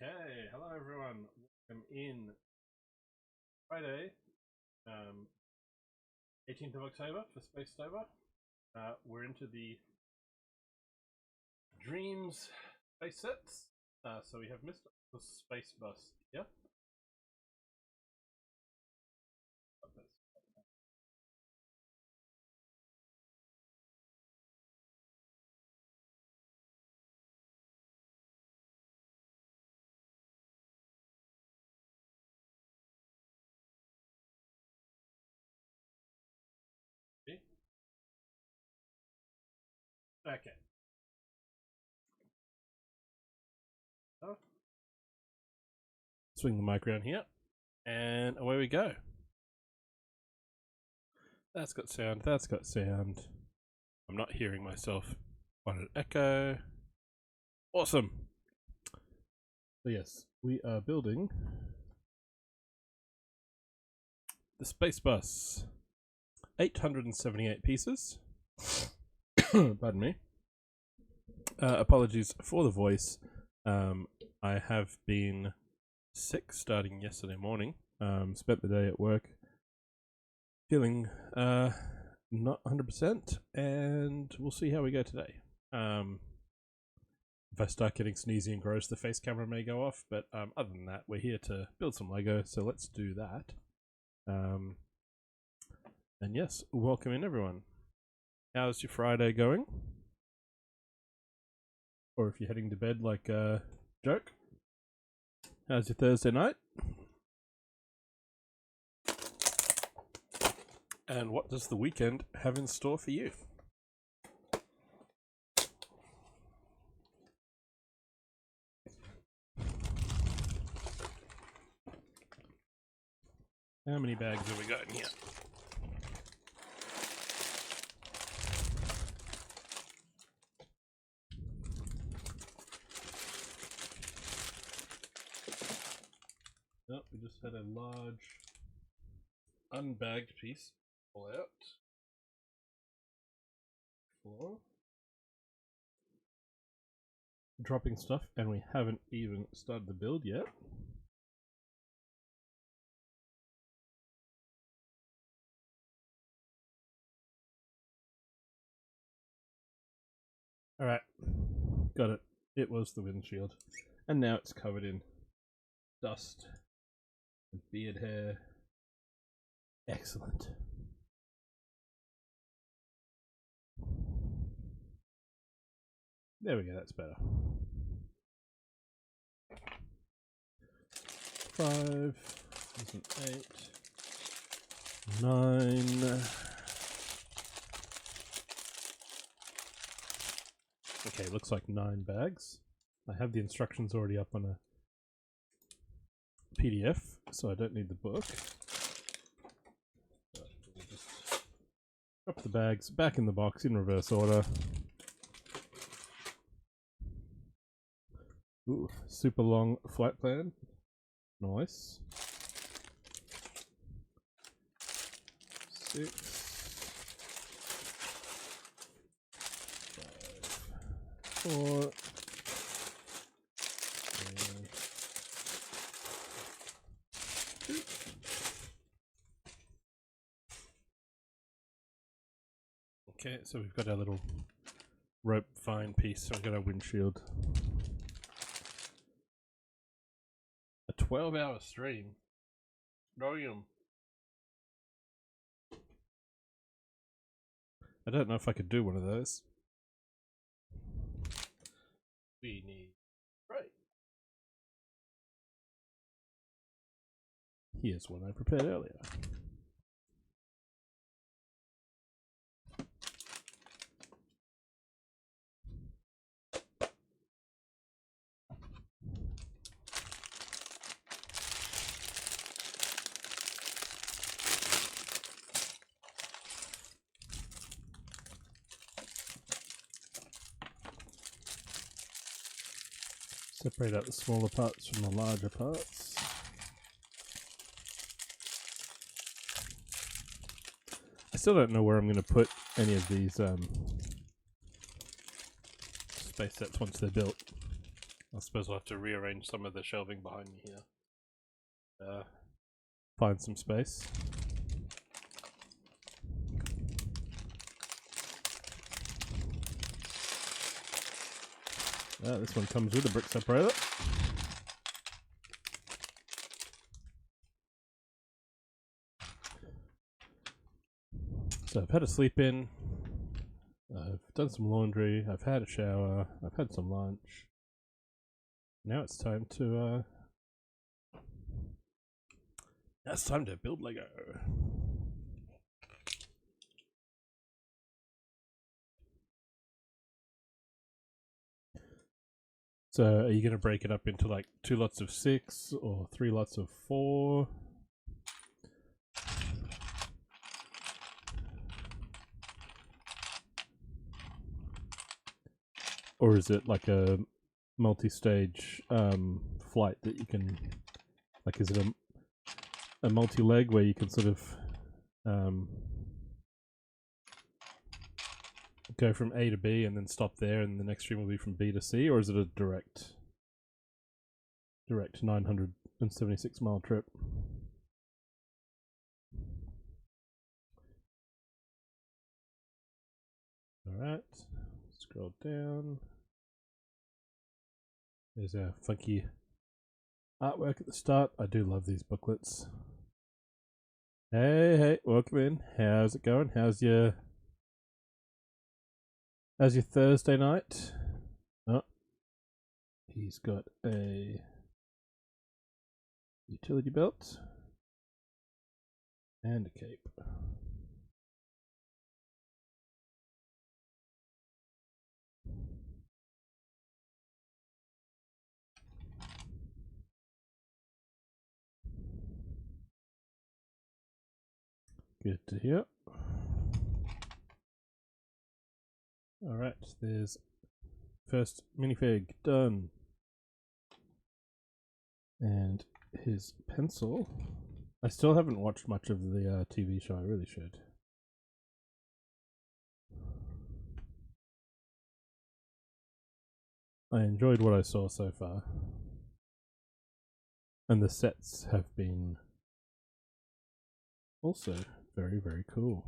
Okay, hello everyone. Welcome in Friday, 18th of October for Spacetober. We're into the Dreamzzz space sets. So we have Mr. Spacebus here. Okay. So, swing the mic around here, and away we go. That's got sound, that's got sound. I'm not hearing myself on an echo. Awesome. So yes, we are building the Spacebus. 878 pieces. Pardon me. Apologies for the voice. I have been sick starting yesterday morning. Spent the day at work feeling not 100%, and we'll see how we go today. If I start getting sneezy and gross, the face camera may go off, but other than that, we're here to build some Lego, so let's do that. And yes, welcome in everyone. How's your Friday going? Or if you're heading to bed like a joke, how's your Thursday night? And what does the weekend have in store for you? How many bags have we got in here? Oh, we just had a large unbagged piece fall out. Floor. Dropping stuff, and we haven't even started the build yet. Alright, got it. It was the windshield. And now it's covered in dust and beard hair. Excellent. There we go, that's better. 5, 8, 9. Okay, looks like 9 bags. I have the instructions already up on a PDF, so I don't need the book. But we'll just drop the bags back in the box in reverse order. Ooh, super long flight plan. Nice. 6, 5, 4, and 2. Okay, so we've got our little rope fine piece, so we've got our windshield. A 12-hour stream. Brilliant. I don't know if I could do one of those. We need right. Here's one I prepared earlier. Separate out the smaller parts from the larger parts. I still don't know where I'm going to put any of these space sets once they're built. I suppose I'll have to rearrange some of the shelving behind me here. Find some space. This one comes with a brick separator. So I've had a sleep in, I've done some laundry, I've had a shower, I've had some lunch. Now it's time to build Lego. So are you going to break it up into like 2 lots of 6 or 3 lots of 4? Or is it like a multi-stage flight that you can, like, is it a multi-leg where you can sort of go from A to B and then stop there and the next stream will be from B to C, or is it a direct 976 mile trip? Alright, scroll down. There's our funky artwork at the start. I do love these booklets. Hey, welcome in. How's it going? How's your Thursday night? Oh, he's got a utility belt and a cape. Good to hear. Alright, there's first minifig done. And his pencil. I still haven't watched much of the TV show, I really should. I enjoyed what I saw so far. And the sets have been also very, very cool.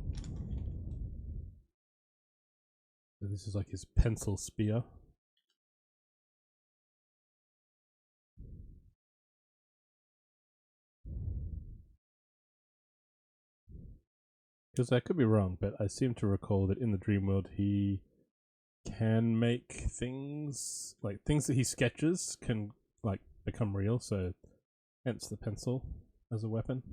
So this is like his pencil spear. Because I could be wrong, but I seem to recall that in the dream world he can make things, like things that he sketches can like become real, so hence the pencil as a weapon.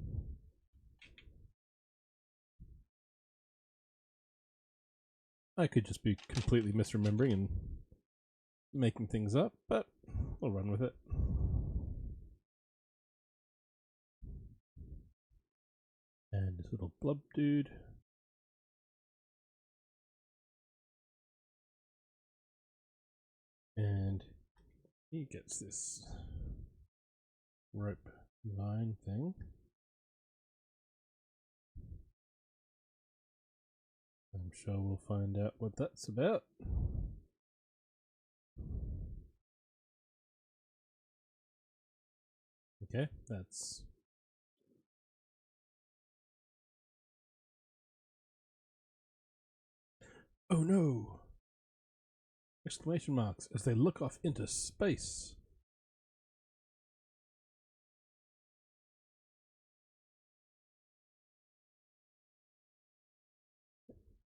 I could just be completely misremembering and making things up, but we'll run with it. And this little blub dude. And he gets this rope line thing. I'm sure we'll find out what that's about. Okay, that's... Oh no! Exclamation marks as they look off into space.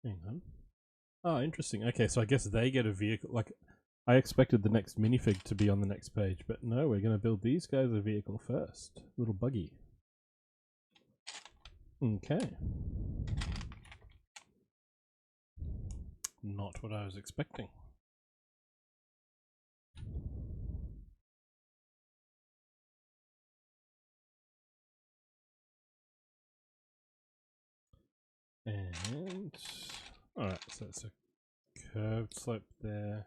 Hang on. Oh, interesting. Okay, so I guess they get a vehicle. Like, I expected the next minifig to be on the next page, but no, we're going to build these guys a vehicle first. Little buggy. Okay. Not what I was expecting. And alright, so it's a curved slope there.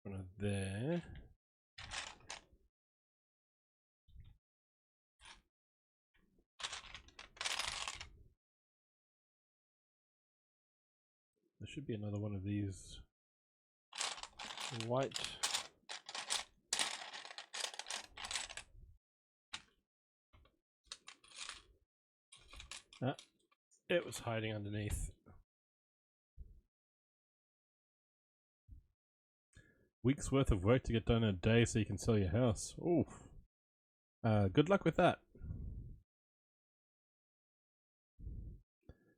One of there. There should be another one of these white It was hiding underneath. Week's worth of work to get done in a day so you can sell your house. Oof. Good luck with that.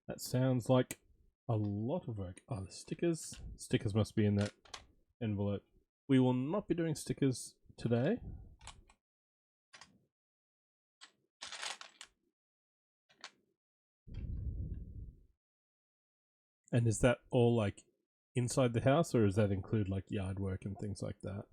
That sounds like a lot of work. Oh, the stickers. Stickers must be in that envelope. We will not be doing stickers today. And is that all like inside the house, or does that include like yard work and things like that?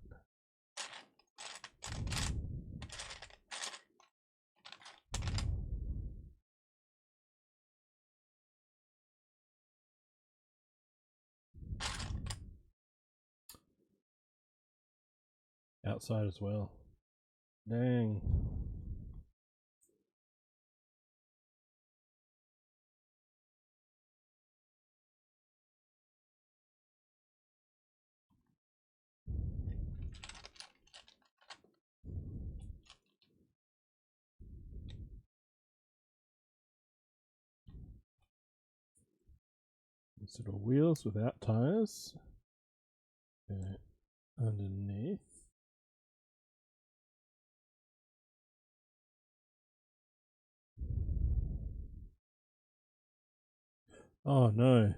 Outside as well. Dang. Sort of wheels without tires. Okay. Underneath. Oh no.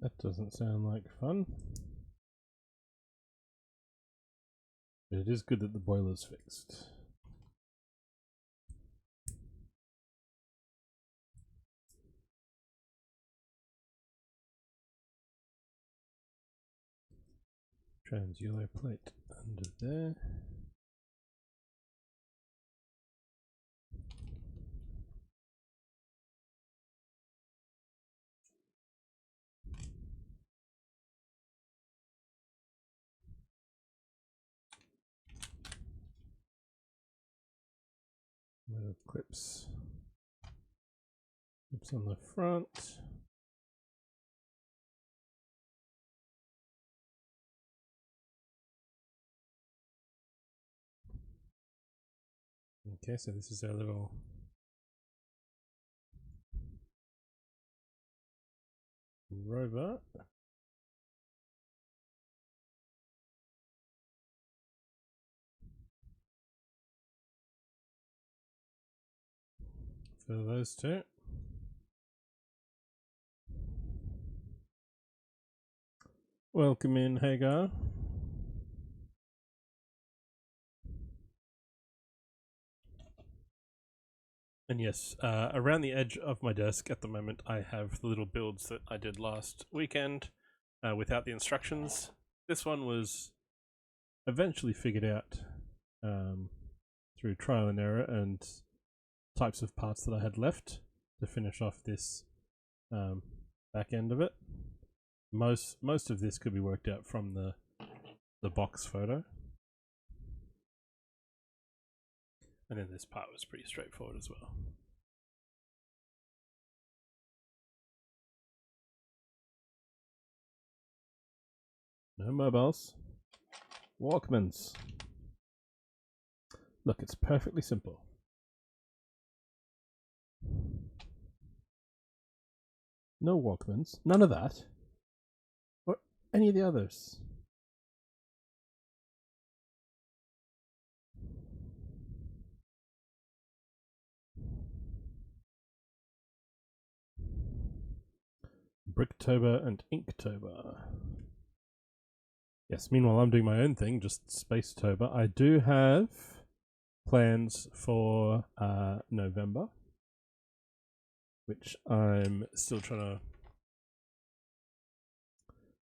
That doesn't sound like fun. But it is good that the boiler's fixed. Trans yellow plate under there. Little clips. Clips on the front. Okay, so this is our little rover. For those two. Welcome in, Hagar. And yes, around the edge of my desk at the moment I have the little builds that I did last weekend without the instructions. This one was eventually figured out through trial and error and types of parts that I had left to finish off this back end of it. Most of this could be worked out from the box photo. And then this part was pretty straightforward as well. No mobiles. Walkmans. Look, it's perfectly simple. No Walkmans. None of that. Or any of the others. Bricktober and Inktober. Yes, meanwhile I'm doing my own thing, just Spacetober. I do have plans for November, which I'm still trying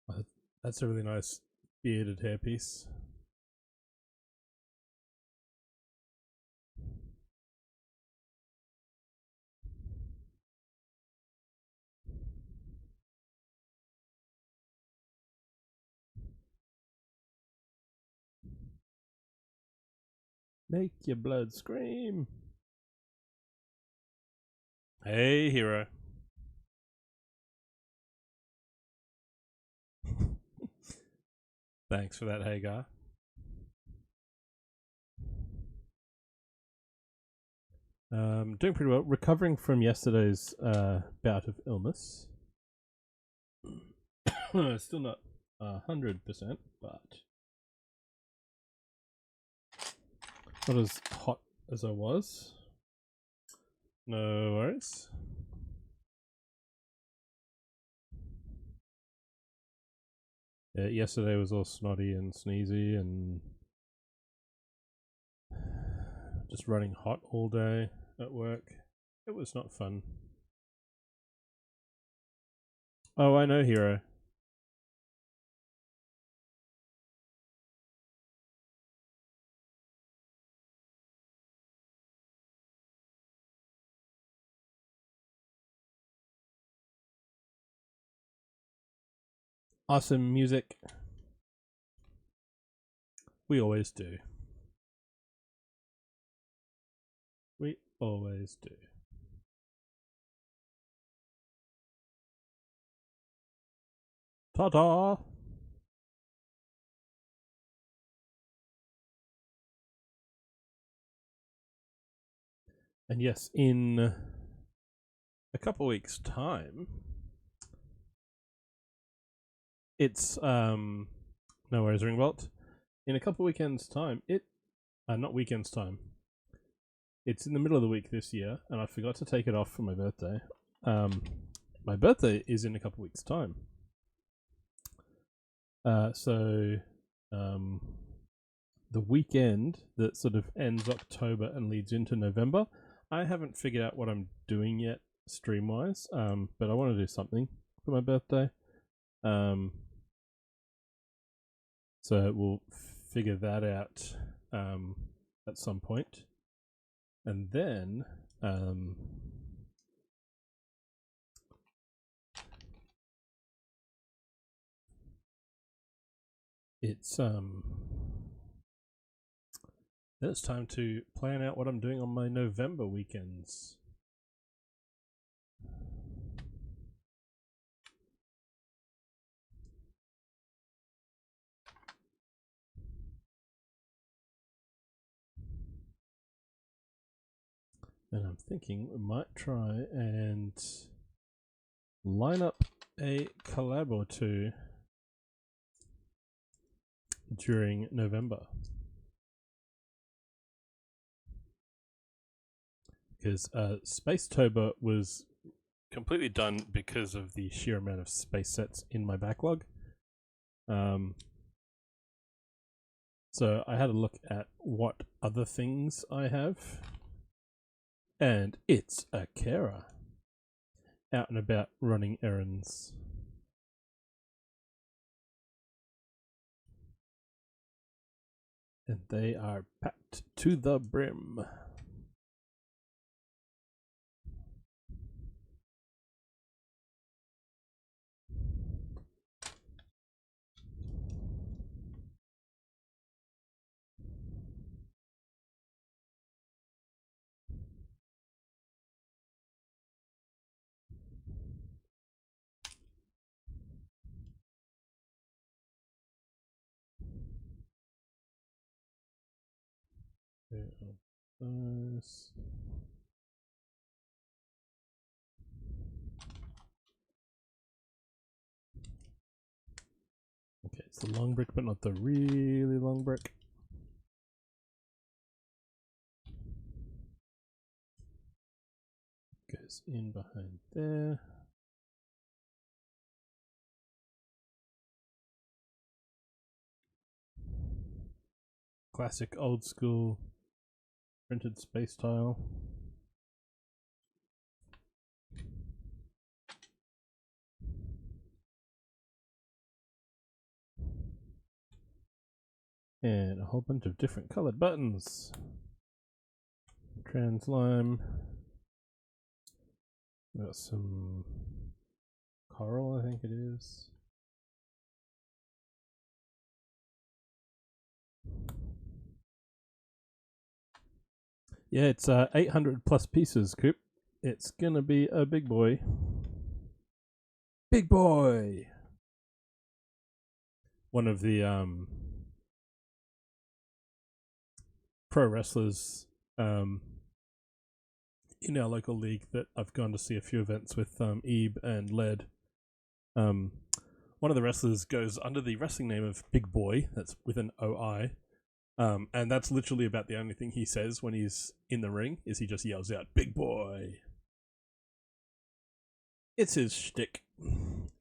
to... that's a really nice bearded hairpiece. Make your blood scream. Hey, hero. Thanks for that, Hagar. Doing pretty well. Recovering from yesterday's bout of illness. Still not 100%, but not as hot as I was. No worries. Yeah, yesterday was all snotty and sneezy and just running hot all day at work. It was not fun. Oh, I know, hero. Awesome music. We always do. We always do. Ta-da! And yes, in a couple weeks' time, it's no worries, Ringbolt. In a couple weekends' time, not weekends' time. It's in the middle of the week this year, and I forgot to take it off for my birthday. My birthday is in a couple weeks' time. So the weekend that sort of ends October and leads into November, I haven't figured out what I'm doing yet stream-wise, but I want to do something for my birthday. So we'll figure that out at some point. And then it's time to plan out what I'm doing on my November weekends. And I'm thinking we might try and line up a collab or two during November. Because Spacetober was completely done because of the sheer amount of space sets in my backlog. So I had a look at what other things I have. And it's a carer. Out and about running errands. And they are packed to the brim. Those. Okay, it's the long brick, but not the really long brick. Goes in behind there. Classic old school printed space tile. And a whole bunch of different colored buttons. Trans lime. Got some coral, I think it is. Yeah, it's 800 plus pieces, Coop. It's gonna be a big boy. Big boy! One of the pro wrestlers in our local league that I've gone to see a few events with, Ebe and Led. One of the wrestlers goes under the wrestling name of Big Boy, that's with an OI. And that's literally about the only thing he says when he's in the ring, is he just yells out, Big Boy! It's his shtick.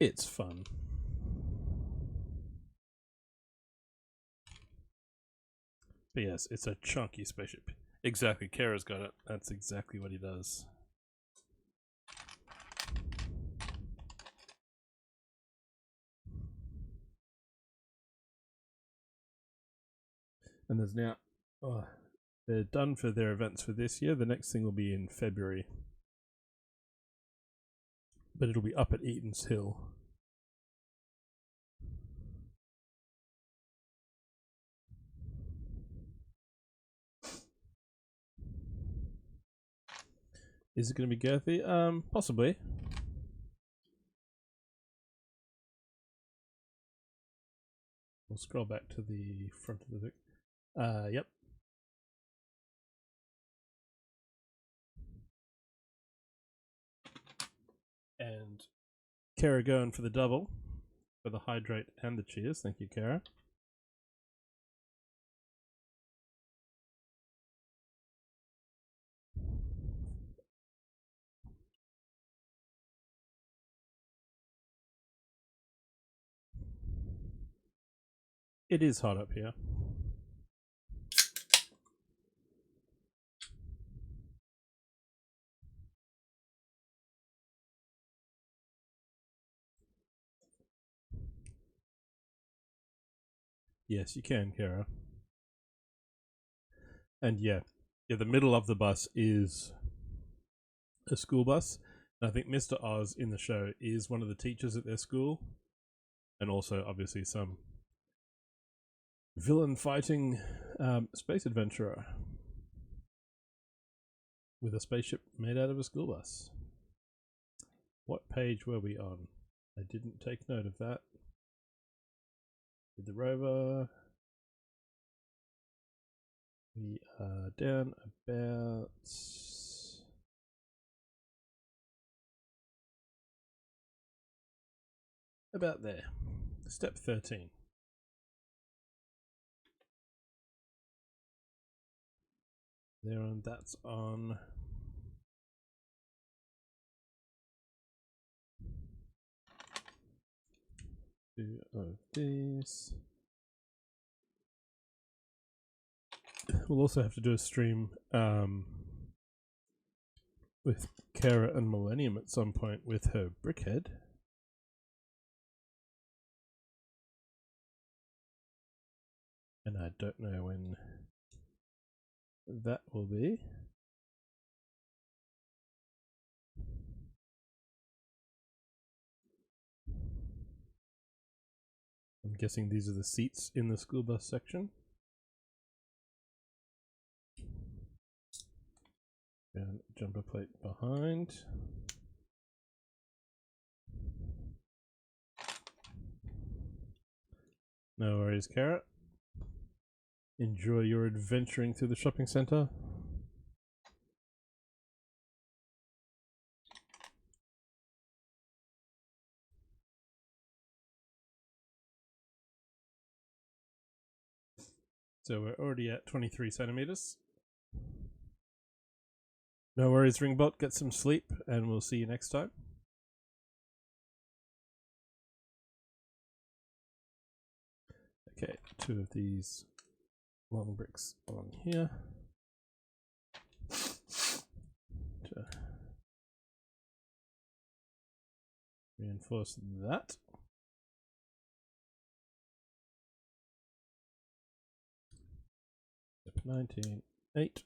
It's fun. But yes, it's a chunky spaceship. Exactly, Kara's got it. That's exactly what he does. And there's now... Oh, they're done for their events for this year. The next thing will be in February. But it'll be up at Eaton's Hill. Is it going to be girthy? Possibly. We'll scroll back to the front of the book. Yep. And Kara going for the double, for the hydrate and the cheers. Thank you, Kara. It is hot up here. Yes, you can, Kara. And yeah, the middle of the bus is a school bus. And I think Mr. Oz in the show is one of the teachers at their school. And also, obviously, some villain fighting space adventurer with a spaceship made out of a school bus. What page were we on? I didn't take note of that. With the rover, we are down about there. Step 13. There, and that's on two of these. We'll also have to do a stream with Kara and Millennium at some point with her brickhead. And I don't know when that will be. I'm guessing these are the seats in the school bus section. And jumper plate behind. No worries, Carrot. Enjoy your adventuring through the shopping centre. So we're already at 23 centimeters. No worries, Ringbot. Get some sleep, and we'll see you next time. Okay, two of these long bricks on here. To reinforce that. Step 19, 8.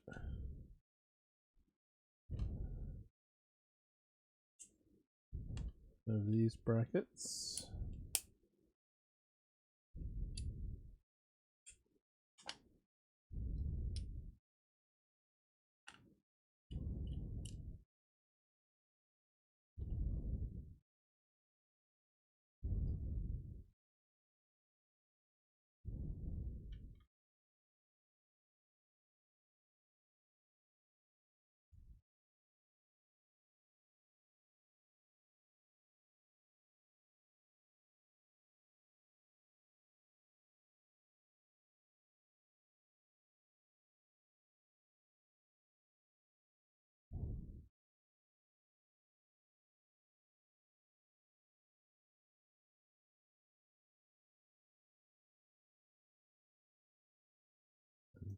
Of these brackets.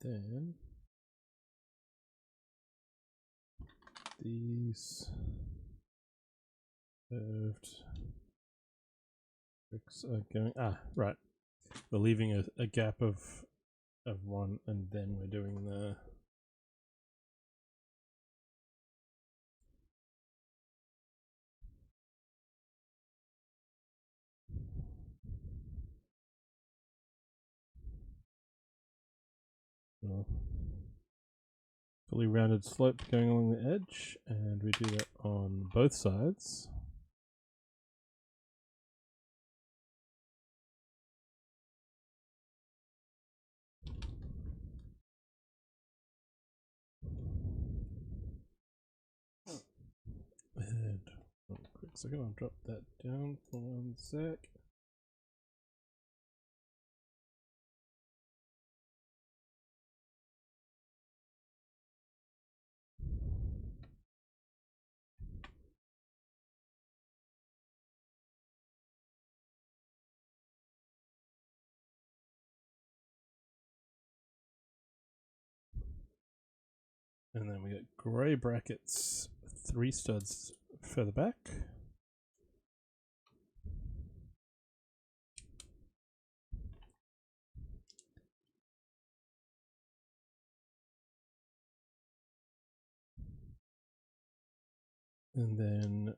then these curved bricks are going, right. We're leaving a gap of one, and then we're doing the fully rounded slope going along the edge, and we do that on both sides. And one quick second, I'll drop that down for 1 sec. And then we got grey brackets, 3 studs further back. And then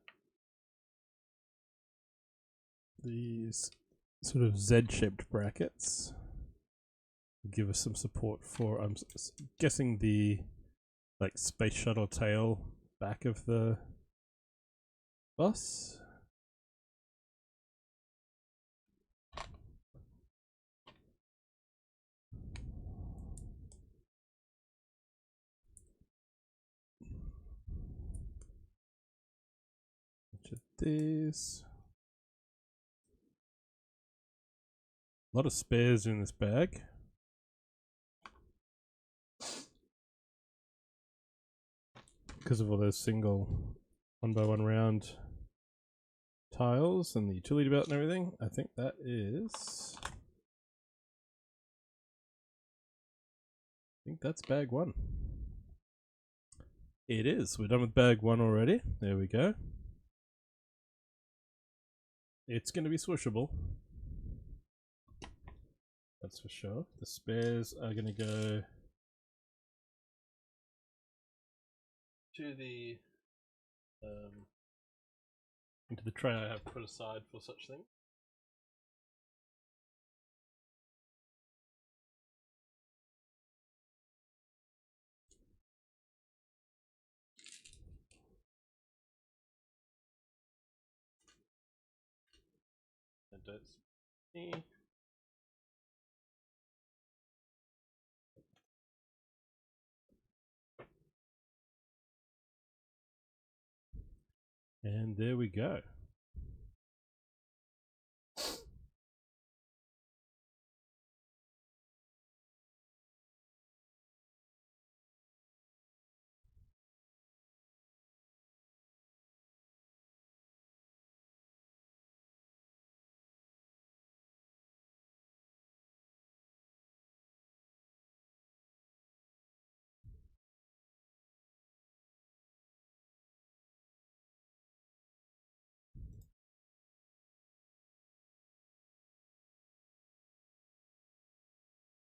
these sort of Z-shaped brackets give us some support for, I'm guessing, the like space shuttle tail back of the bus. Which of these? A lot of spares in this bag. Because of all those single 1x1 round tiles and the utility belt and everything. I think that is... I think that's bag 1. It is. We're done with bag 1 already. There we go. It's going to be swishable. That's for sure. The spares are going to go to the into the tray I have put aside for such things. And don't see. And there we go.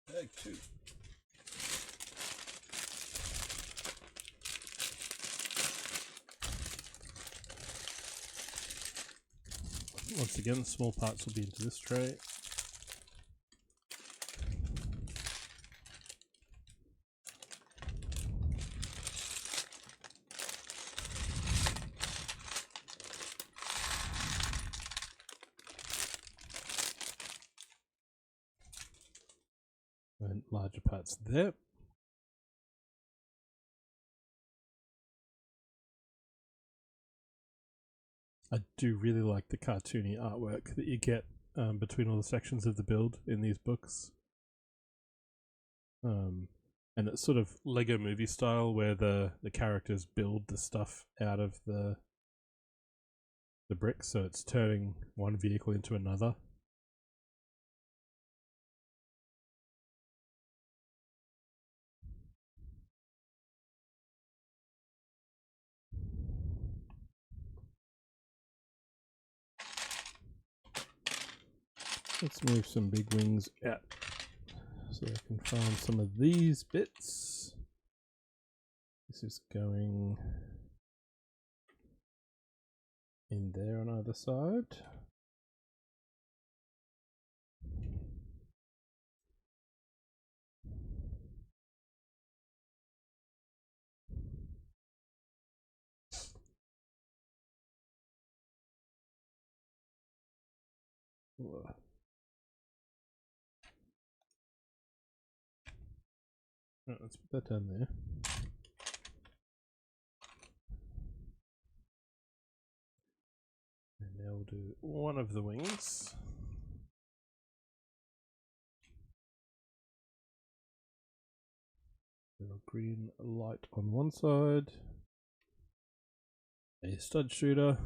Bag 2. Once again, small parts will be into this tray. And larger parts there. I do really like the cartoony artwork that you get between all the sections of the build in these books. And it's sort of Lego movie style where the characters build the stuff out of the bricks, so it's turning one vehicle into another. Let's move some big wings out so I can find some of these bits. This is going in there on either side. Right, let's put that down there. And now we'll do one of the wings. Little green light on one side. A stud shooter,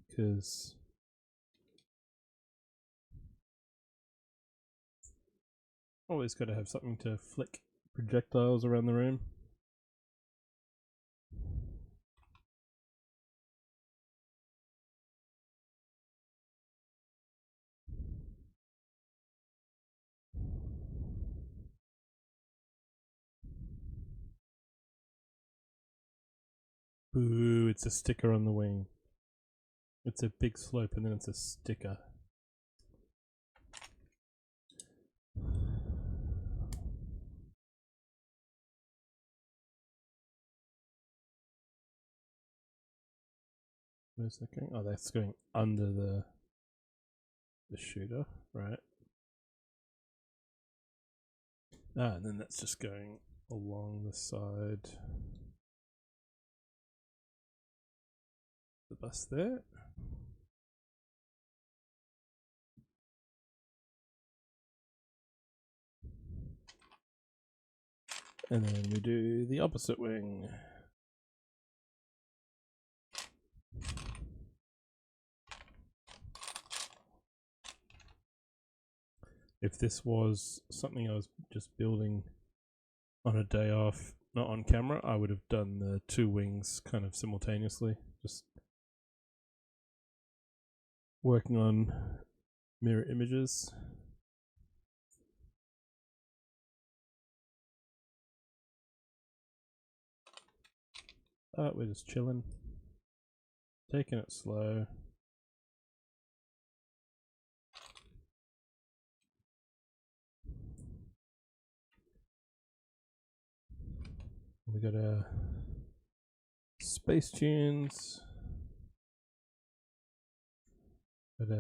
because always got to have something to flick projectiles around the room. Boo, it's a sticker on the wing. It's a big slope and then it's a sticker. Where's that going? Oh, that's going under the shooter, right? Ah, and then that's just going along the side. The bus there. And then we do the opposite wing. If this was something I was just building on a day off, not on camera, I would have done the two wings kind of simultaneously. Just working on mirror images. We're just chilling, taking it slow. We got space tunes. Got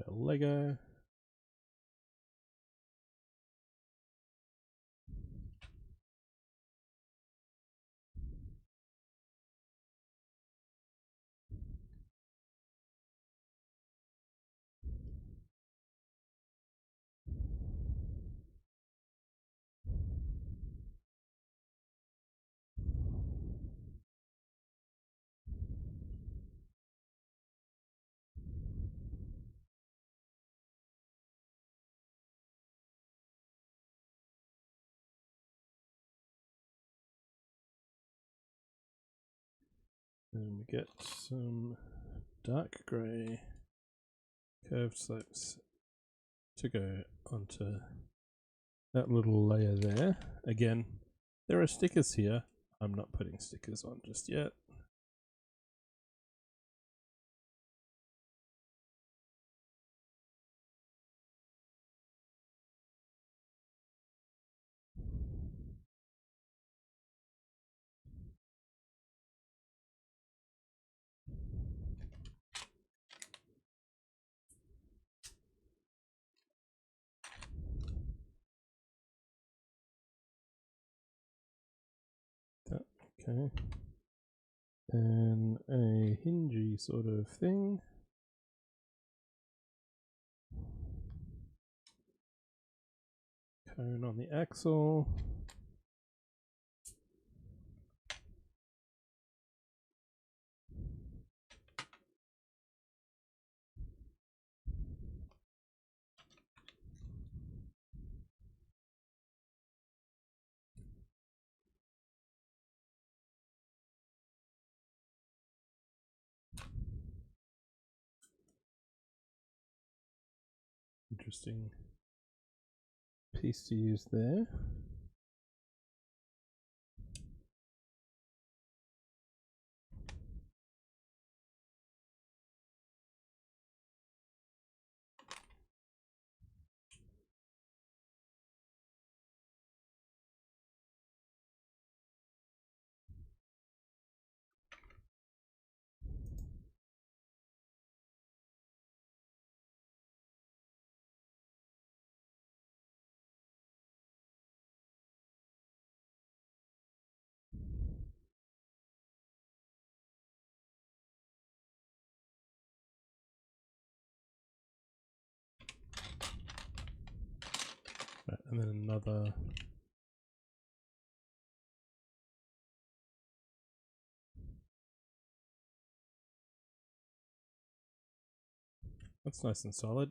Lego. And we get some dark grey curved slopes to go onto that little layer there. Again, there are stickers here. I'm not putting stickers on just yet. Okay. And a hingy sort of thing. Cone on the axle. interesting piece to use there. Right, and then another. That's nice and solid.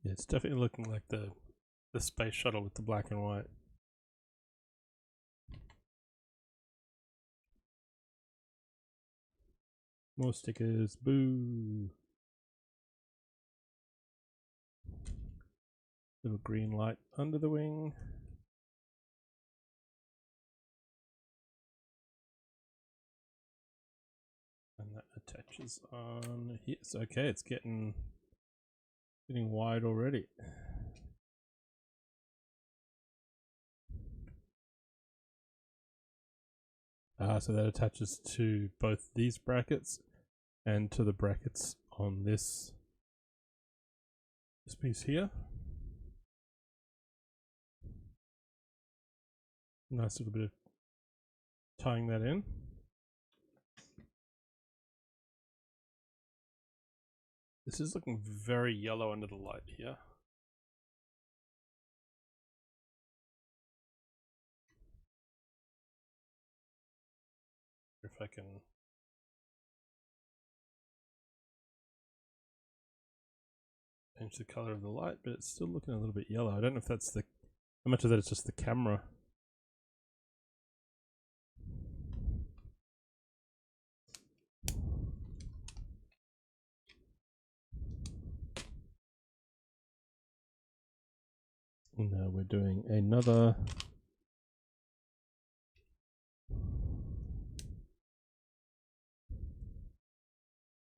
Yeah, it's definitely looking like the space shuttle with the black and white. More stickers, boo! Little green light under the wing. And that attaches on here. So, okay, it's getting wide already. So that attaches to both these brackets and to the brackets on this piece here. Nice little bit of tying that in. This is looking very yellow under the light here. If I can change the color of the light, but it's still looking a little bit yellow. I don't know if that's how much of that is just the camera. Now we're doing another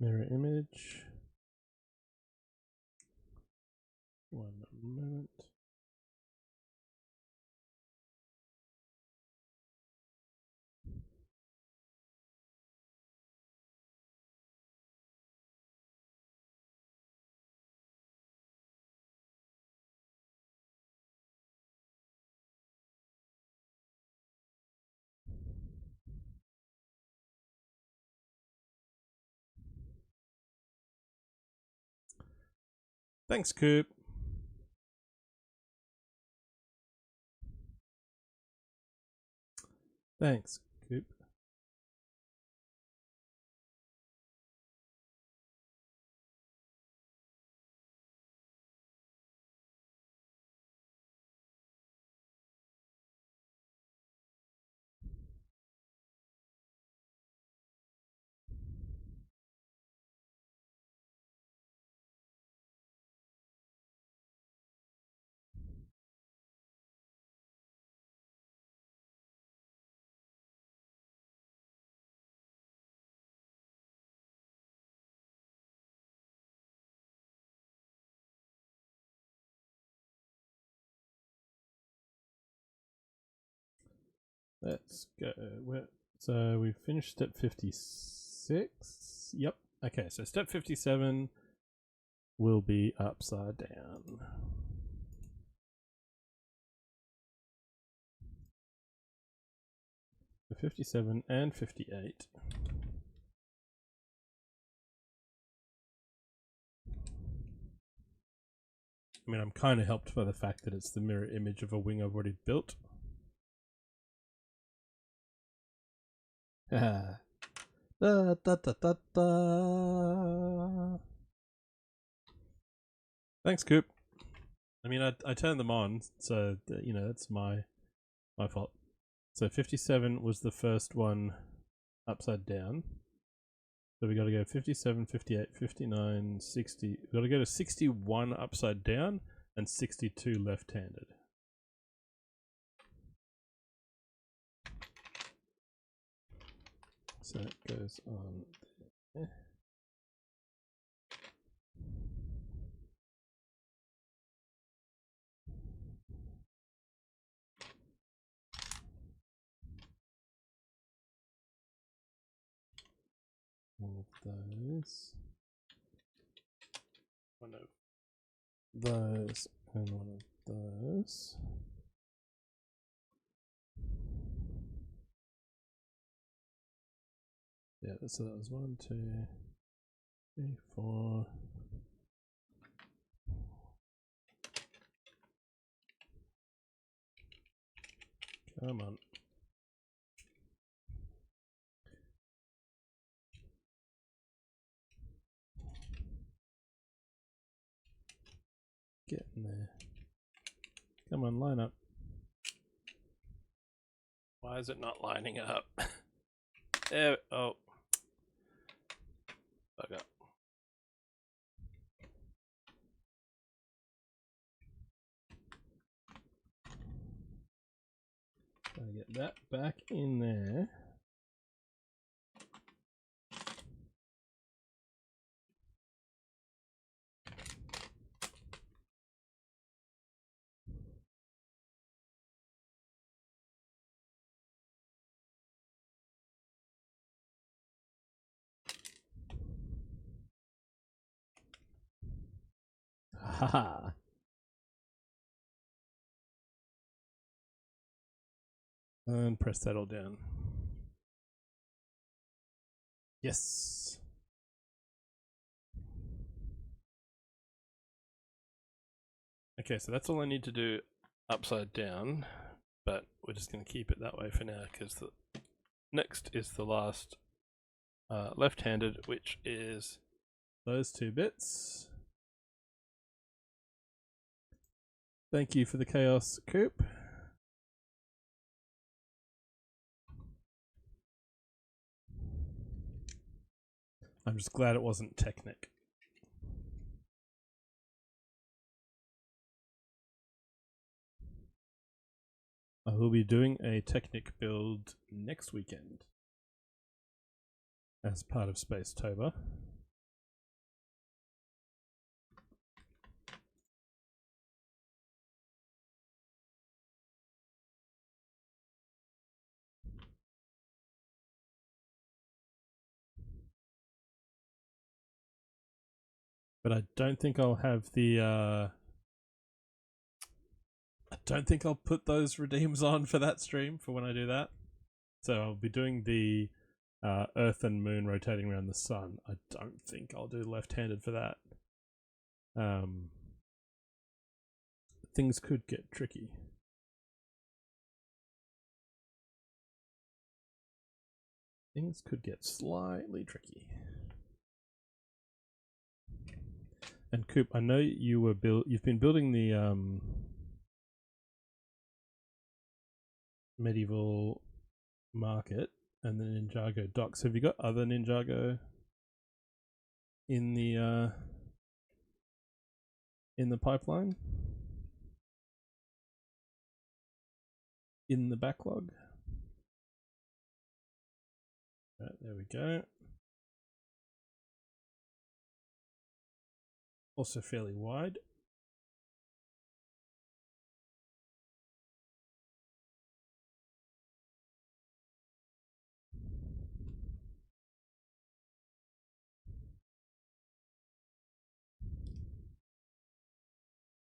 mirror image. One moment. Thanks, Coop. Thanks, Coop. Let's go. So we finished step 56. Yep. Okay, so step 57 will be upside down. So 57 and 58. I mean, I'm kind of helped by the fact that it's the mirror image of a wing I've already built. Da, da, da, da, da. Thanks, Coop. I mean, I turned them on, so you know that's my fault. So 57 was the first one upside down. So we got to go 57, 58, 59, 60. We got to go to 61 upside down and 62 left-handed. So it goes on there. One of those. One of those and one of those. Yeah, so that was 1, 2, 3, 4. Come on. Get in there. Come on, line up. Why is it not lining up? There. Oh. Bug up. Gotta get that back in there. Haha. And press that all down. Yes. Okay, so that's all I need to do upside down, but we're just going to keep it that way for now because the next is the last left-handed, which is those two bits. Thank you for the chaos, Coop. I'm just glad it wasn't Technic. I will be doing a Technic build next weekend as part of Spacetober. But I don't think I'll have the I don't think I'll put those redeems on for that stream for when I do that. So I'll be doing the Earth and Moon rotating around the sun. I don't think I'll do left-handed for that. Things could get tricky. Things could get slightly tricky. And Coop, I know you've been building the medieval market and the Ninjago docks. Have you got other Ninjago in the pipeline? In the backlog? Right, there we go. Also fairly wide.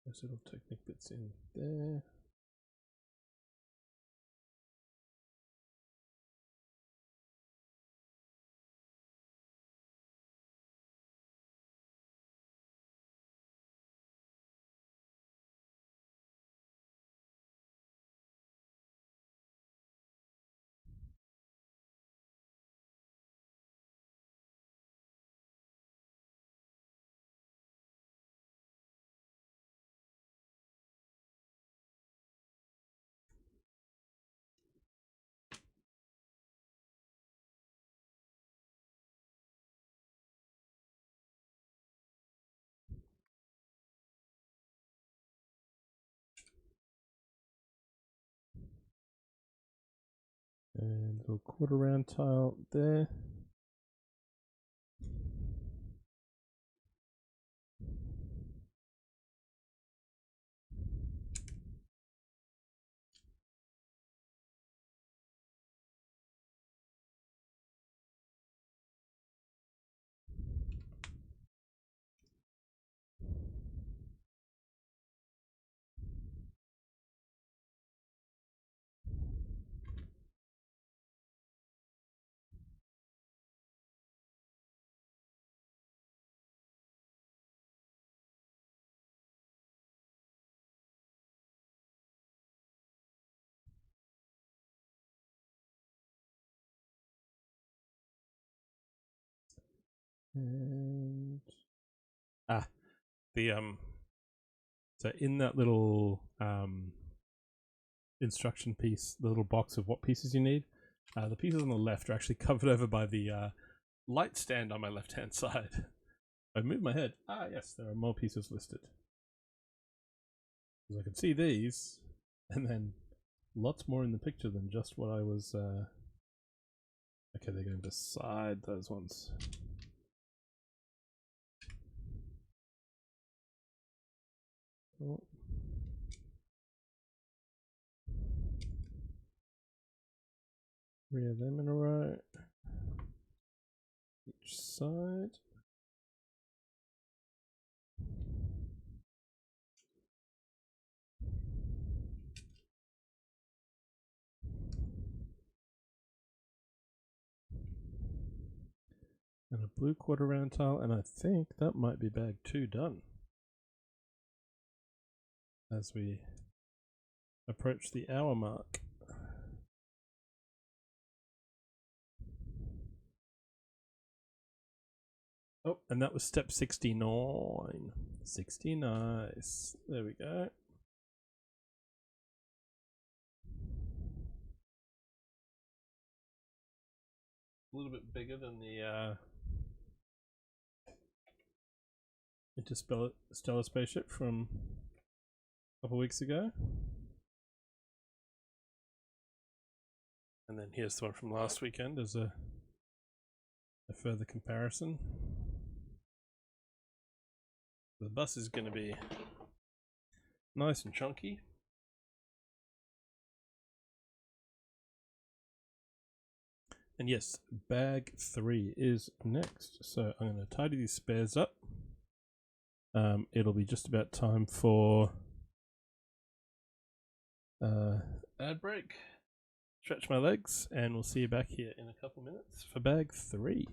This little Technic bits in there. And a little quarter round tile there. And the so in that little instruction piece, the little box of what pieces you need, the pieces on the left are actually covered over by the light stand on my left hand side. I moved my head. Yes, there are more pieces listed. Because I can see these, and then lots more in the picture than just what I was. Okay, they're going beside those ones. Oh. Three of them in a row. Each side. And a blue quarter round tile, and I think that might be bag 2 done. As we approach the hour mark. Oh, and that was step 69. 60, nice. There we go. A little bit bigger than the Interstellar spaceship from a couple weeks ago. And then here's the one from last weekend as a further comparison. The bus is going to be nice and chunky. And yes, bag 3 is next. So I'm going to tidy these spares up. It'll be just about time for ad break. Stretch my legs, and we'll see you back here in a couple minutes for bag 3.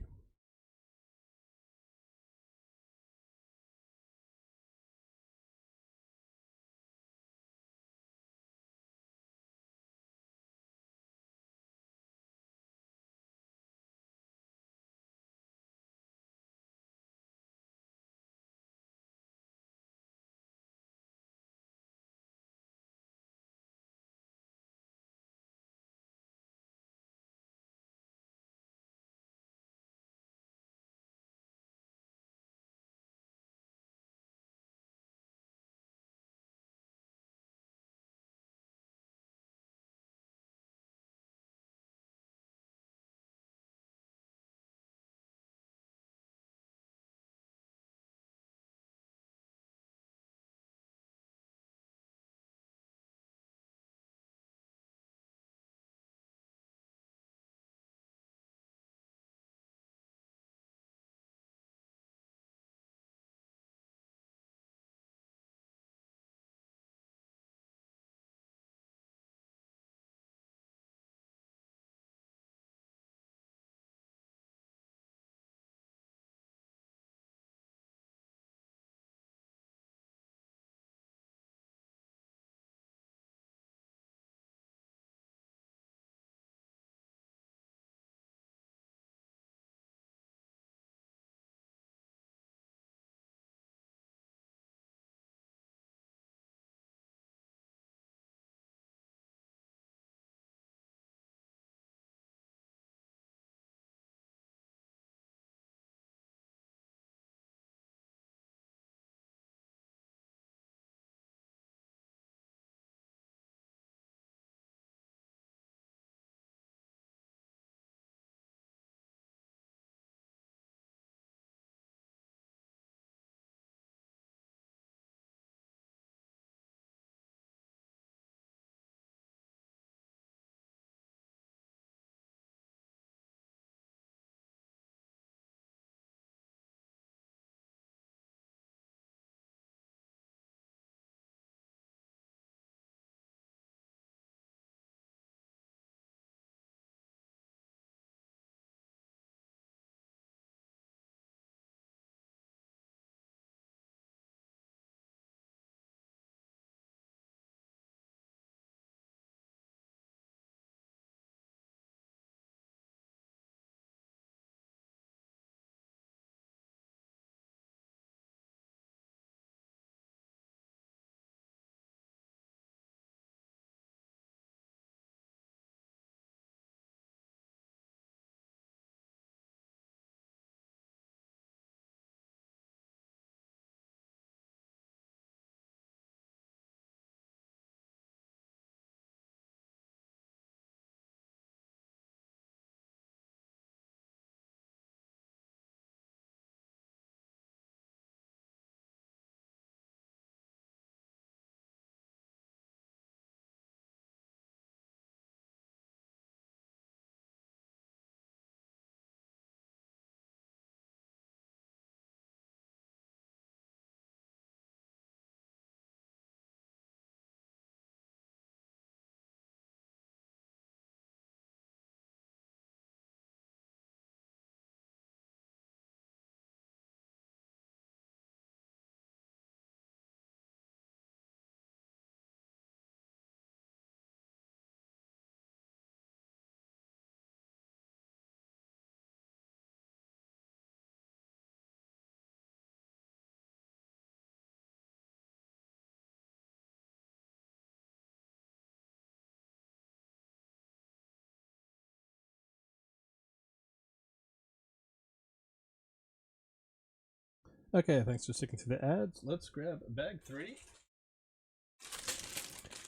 Okay, thanks for sticking to the ads. Let's grab bag 3.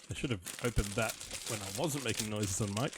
I should have opened that when I wasn't making noises on mic.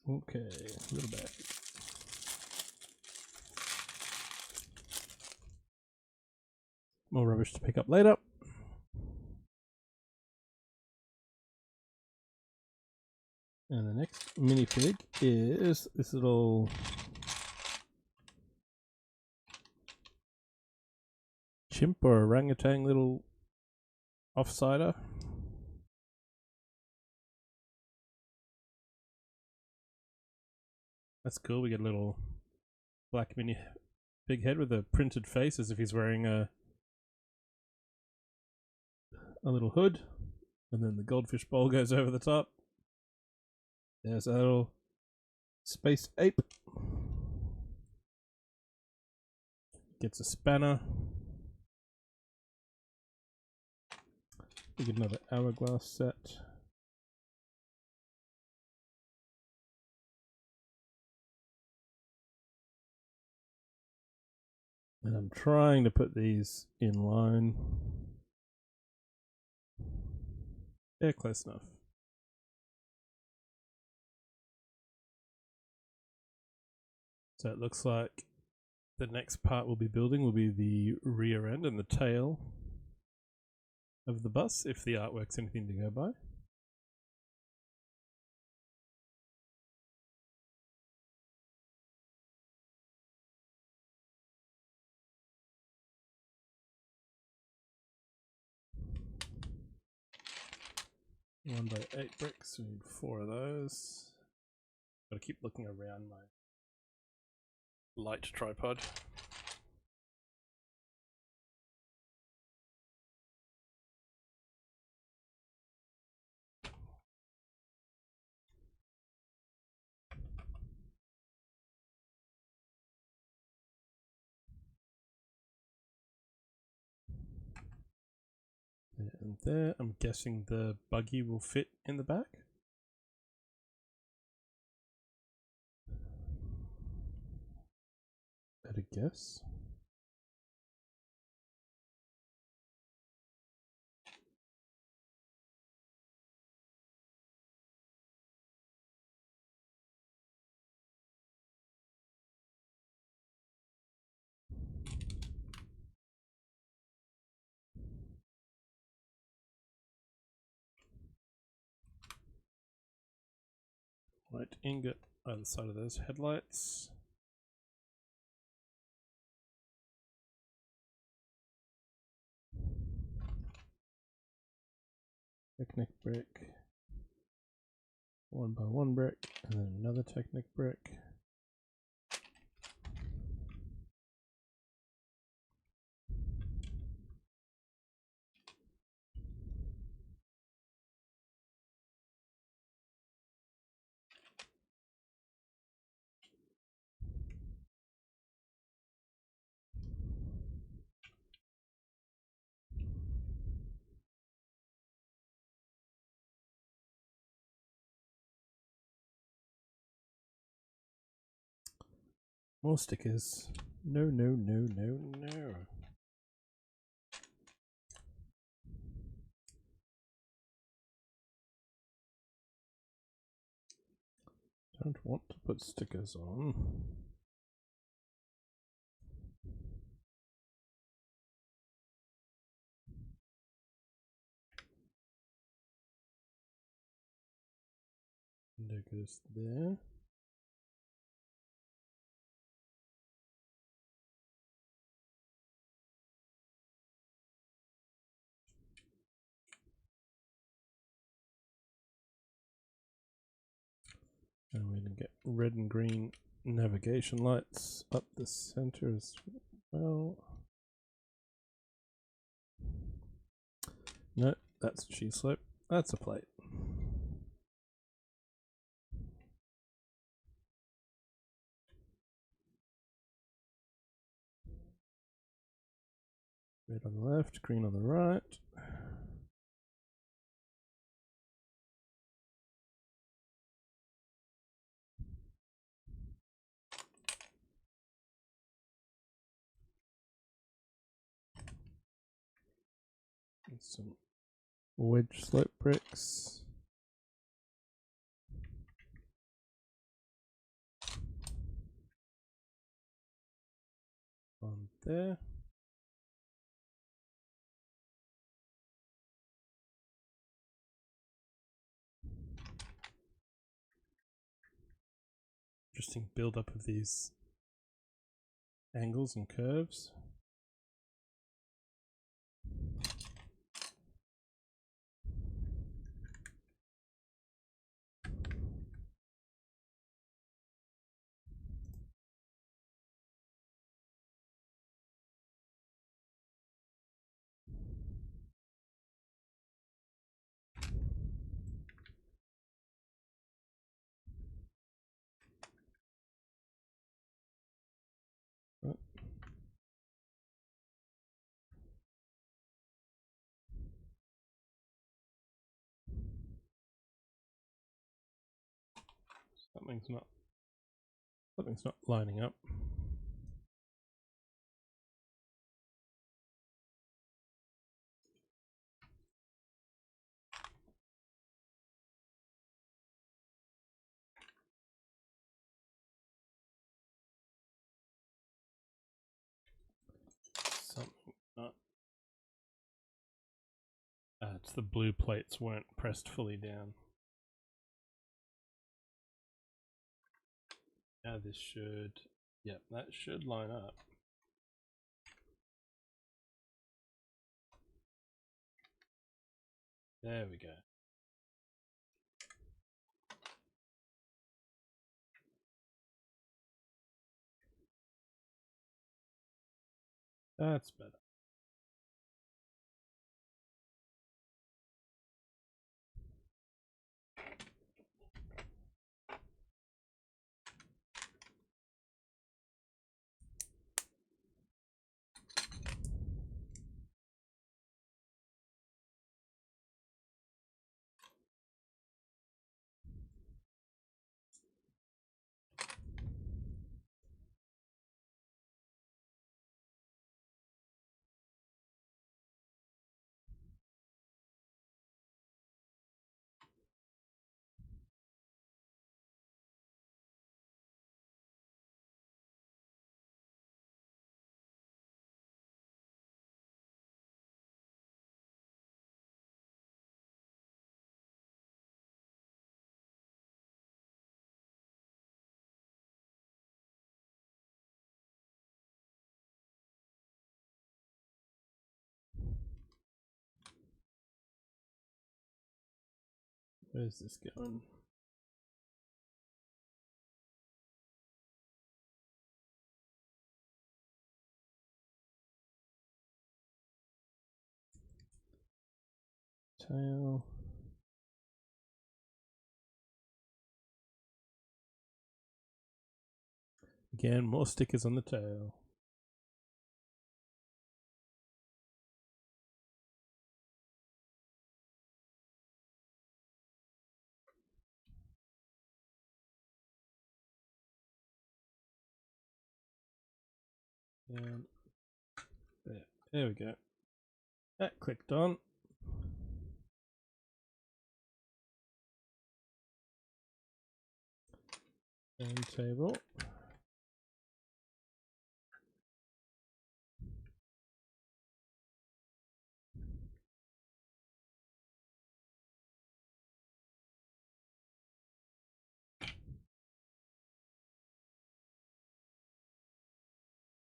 Okay, little bag. More rubbish to pick up later. And the next minifig is this little chimp or orangutan little offsider. That's cool. We get a little black mini big head with a printed face as if he's wearing a little hood. And then the goldfish bowl goes over the top. There's a little space ape. Gets a spanner. We get another hourglass set. And I'm trying to put these in line. Yeah, close enough. So it looks like the next part we'll be building will be the rear end and the tail of the bus, if the artwork's anything to go by. One by 8 bricks, we need 4 of those. Gotta keep looking around my light tripod. And there, I'm guessing the buggy will fit in the back. At a guess. White ingot either side of those headlights. Technic brick. 1 by 1 brick, and then another Technic brick. More stickers. No, no, no, no, no. Don't want to put stickers on. window goes there. And we're going to get red and green navigation lights up the center as well. No, that's a cheese slope. That's a plate. Red on the left, green on the right. And some wedge slope bricks. On there. Interesting build up of these angles and curves. Oh. Something's not lining up. Something not. It's the blue plates weren't pressed fully down. Now this should, yep, that should line up. There we go. That's better. Where's this going? Tail. Again, more stickers on the tail. There we go. That clicked on. And table.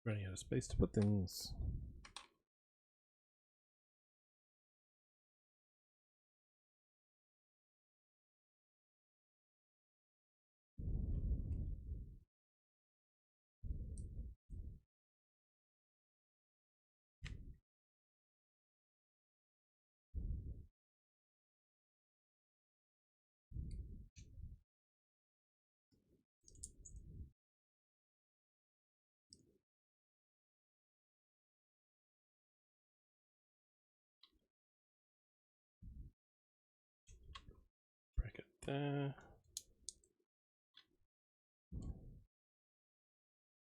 Running out of space to put things. Bracket there.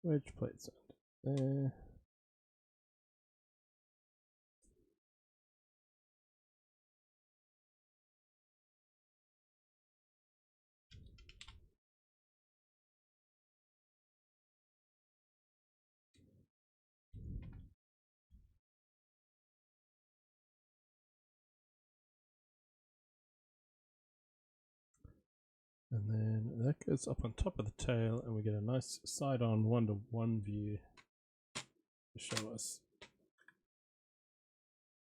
Wedge plates under there. And then that goes up on top of the tail, and we get a nice side-on 1-to-1 view to show us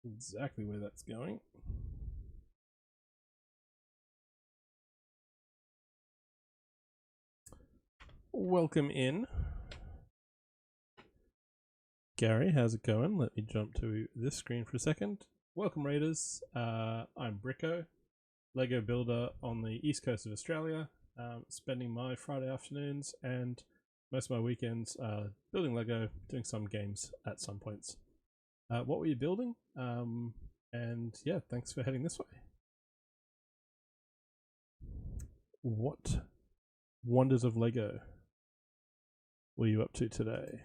exactly where that's going. Welcome in. Gary, how's it going? Let me jump to this screen for a second. Welcome, Raiders. I'm Bricko, Lego builder on the east coast of Australia, spending my Friday afternoons and most of my weekends building Lego, doing some games at some points. What were you building? And yeah, thanks for heading this way. What wonders of Lego were you up to today?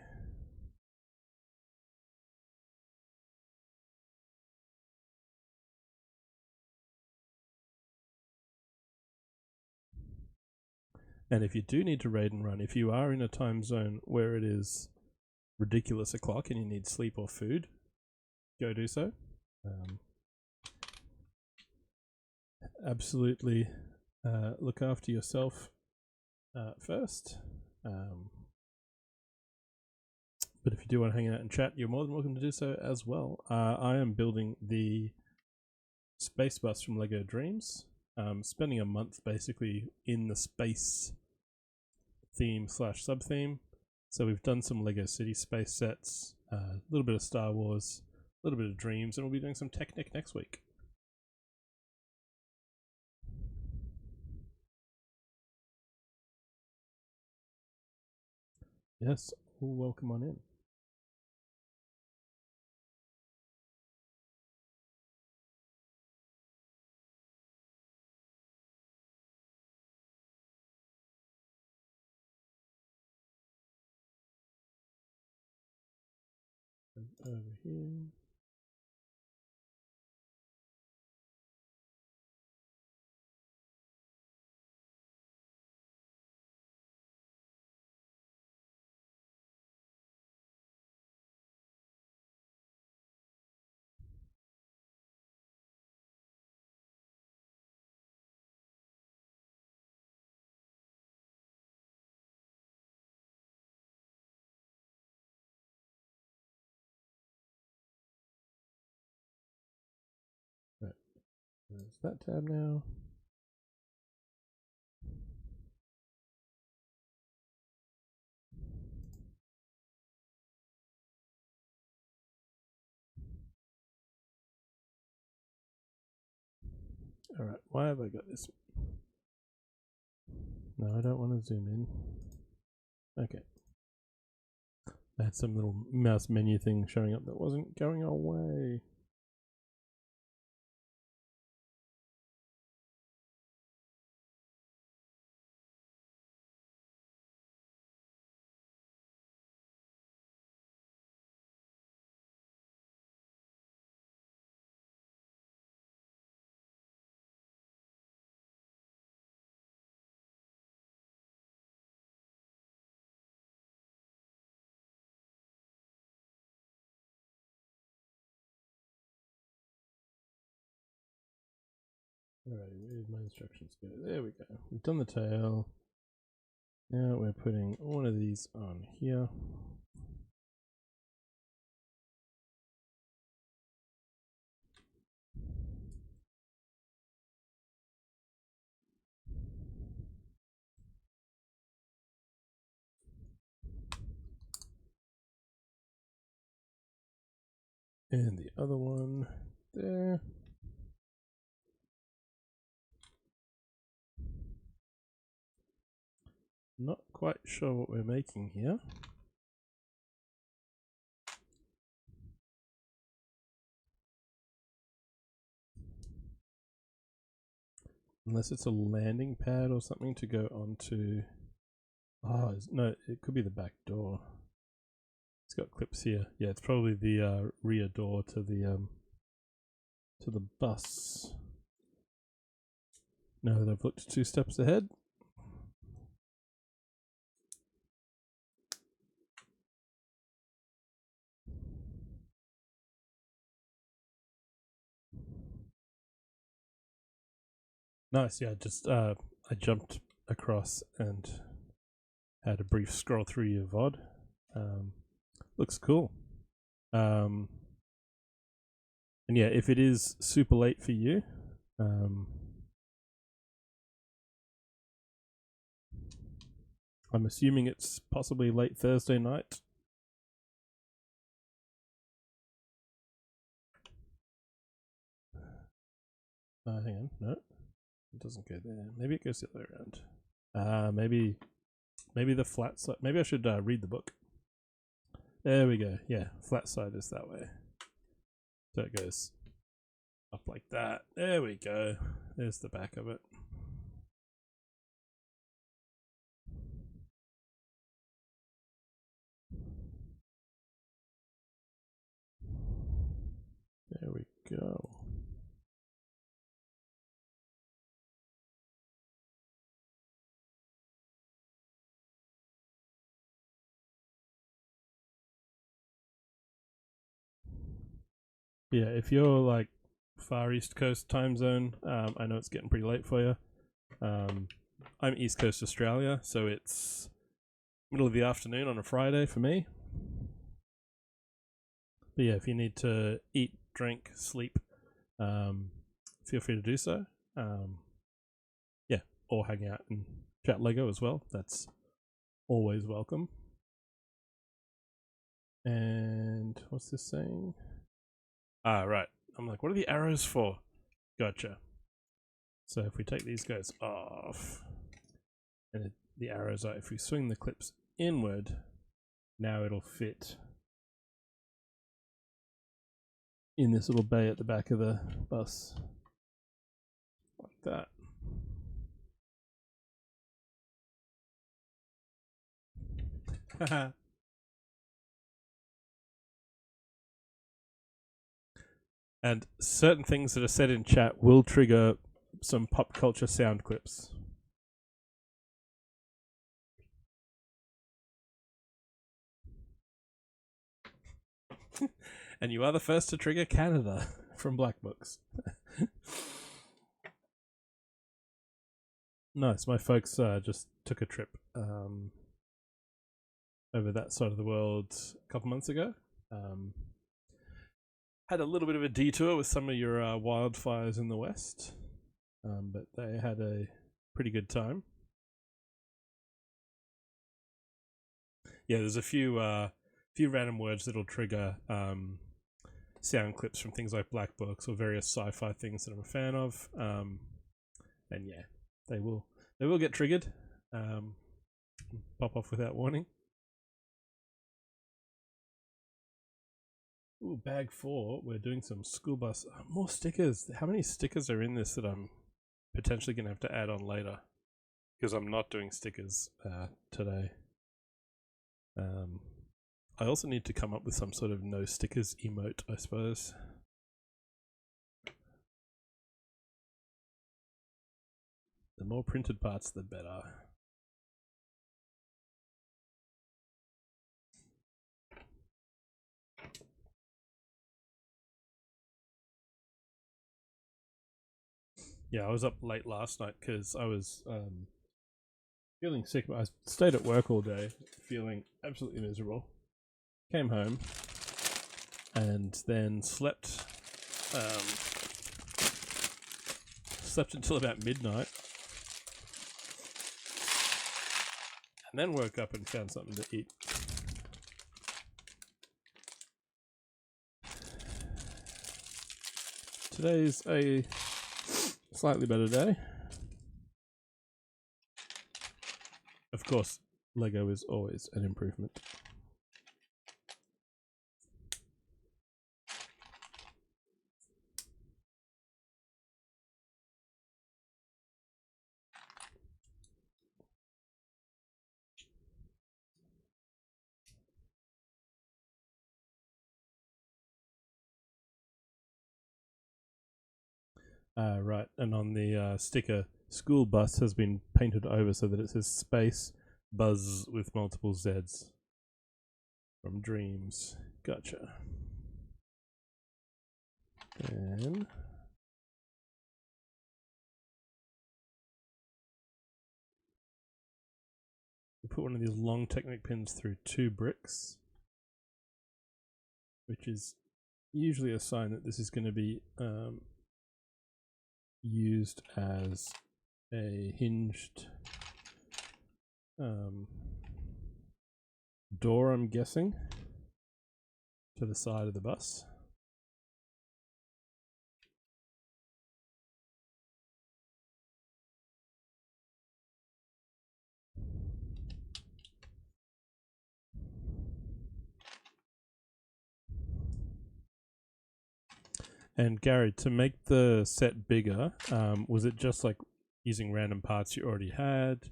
And if you do need to raid and run, if you are in a time zone where it is ridiculous o'clock and you need sleep or food, go do so. Absolutely look after yourself first. But if you do want to hang out and chat, you're more than welcome to do so as well. I am building the Spacebus from Lego Dreamzzz. Spending a month basically in the space theme / sub theme. So we've done some Lego City space sets, a little bit of Star Wars, a little bit of Dreams, and we'll be doing some Technic next week. Yes, welcome on in. And over here. Right, there's that tab now. Alright, why have I got this? No, I don't want to zoom in. Okay. I had some little mouse menu thing showing up that wasn't going away. Alright, where did my instructions go? There we go. We've done the tail. Now we're putting one of these on here. And the other one there. Not quite sure what we're making here. Unless it's a landing pad or something to go onto. Oh, no, it could be the back door. It's got clips here. Yeah, it's probably the rear door to the bus. Now that I've looked 2 steps ahead. Nice, yeah, just I jumped across and had a brief scroll through your VOD. Looks cool. And yeah, if it is super late for you, I'm assuming it's possibly late Thursday night. Hang on, no, it doesn't go there. Maybe it goes the other way around. Maybe the flat side. Maybe I should read the book. There we go. Yeah, flat side is that way. So it goes up like that. There we go. There's the back of it. There we go. Yeah, if you're like Far East Coast time zone, I know it's getting pretty late for you. I'm East Coast Australia, so it's middle of the afternoon on a Friday for me. But yeah, if you need to eat, drink, sleep, feel free to do so. Yeah, or hang out and chat Lego as well. That's always welcome. And what's this saying? Ah, right. I'm like, what are the arrows for? Gotcha. So if we take these guys off, and the arrows are, if we swing the clips inward, now it'll fit in this little bay at the back of the bus. Like that. And certain things that are said in chat will trigger some pop culture sound clips. And you are the first to trigger Canada from Black Books. Nice. My folks just took a trip over that side of the world a couple months ago. Had a little bit of a detour with some of your wildfires in the west, but they had a pretty good time. Yeah, there's a few random words that'll trigger sound clips from things like Black Books or various sci-fi things that I'm a fan of. And yeah, they will get triggered. Pop off without warning. Ooh, bag 4. We're doing some school bus. More stickers. How many stickers are in this that I'm potentially going to have to add on later? Because I'm not doing stickers today. I also need to come up with some sort of no stickers emote, I suppose. The more printed parts, the better. Yeah, I was up late last night because I was feeling sick. I stayed at work all day, feeling absolutely miserable. Came home and then slept until about midnight, and then woke up and found something to eat. today's a slightly better day. Of course, Lego is always an improvement. Right, and on the sticker, school bus has been painted over so that it says Spacebus with multiple Zs from Dreamzzz. Gotcha. Then we put one of these long Technic pins through 2 bricks, which is usually a sign that this is going to be used as a hinged door, I'm guessing, to the side of the bus. And Gary, to make the set bigger, was it just like using random parts you already had?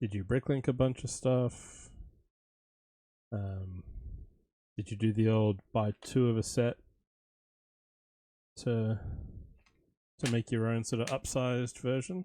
Did you bricklink a bunch of stuff? Did you do the old buy 2 of a set to make your own sort of upsized version?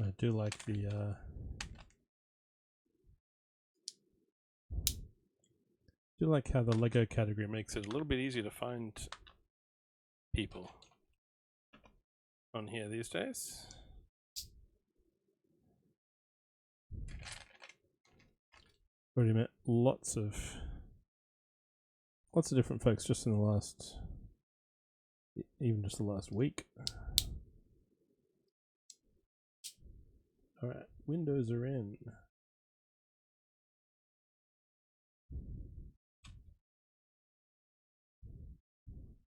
I do like the how the Lego category makes it a little bit easier to find people on here these days. Already met lots of different folks just in the last, even just the last week. All right, windows are in.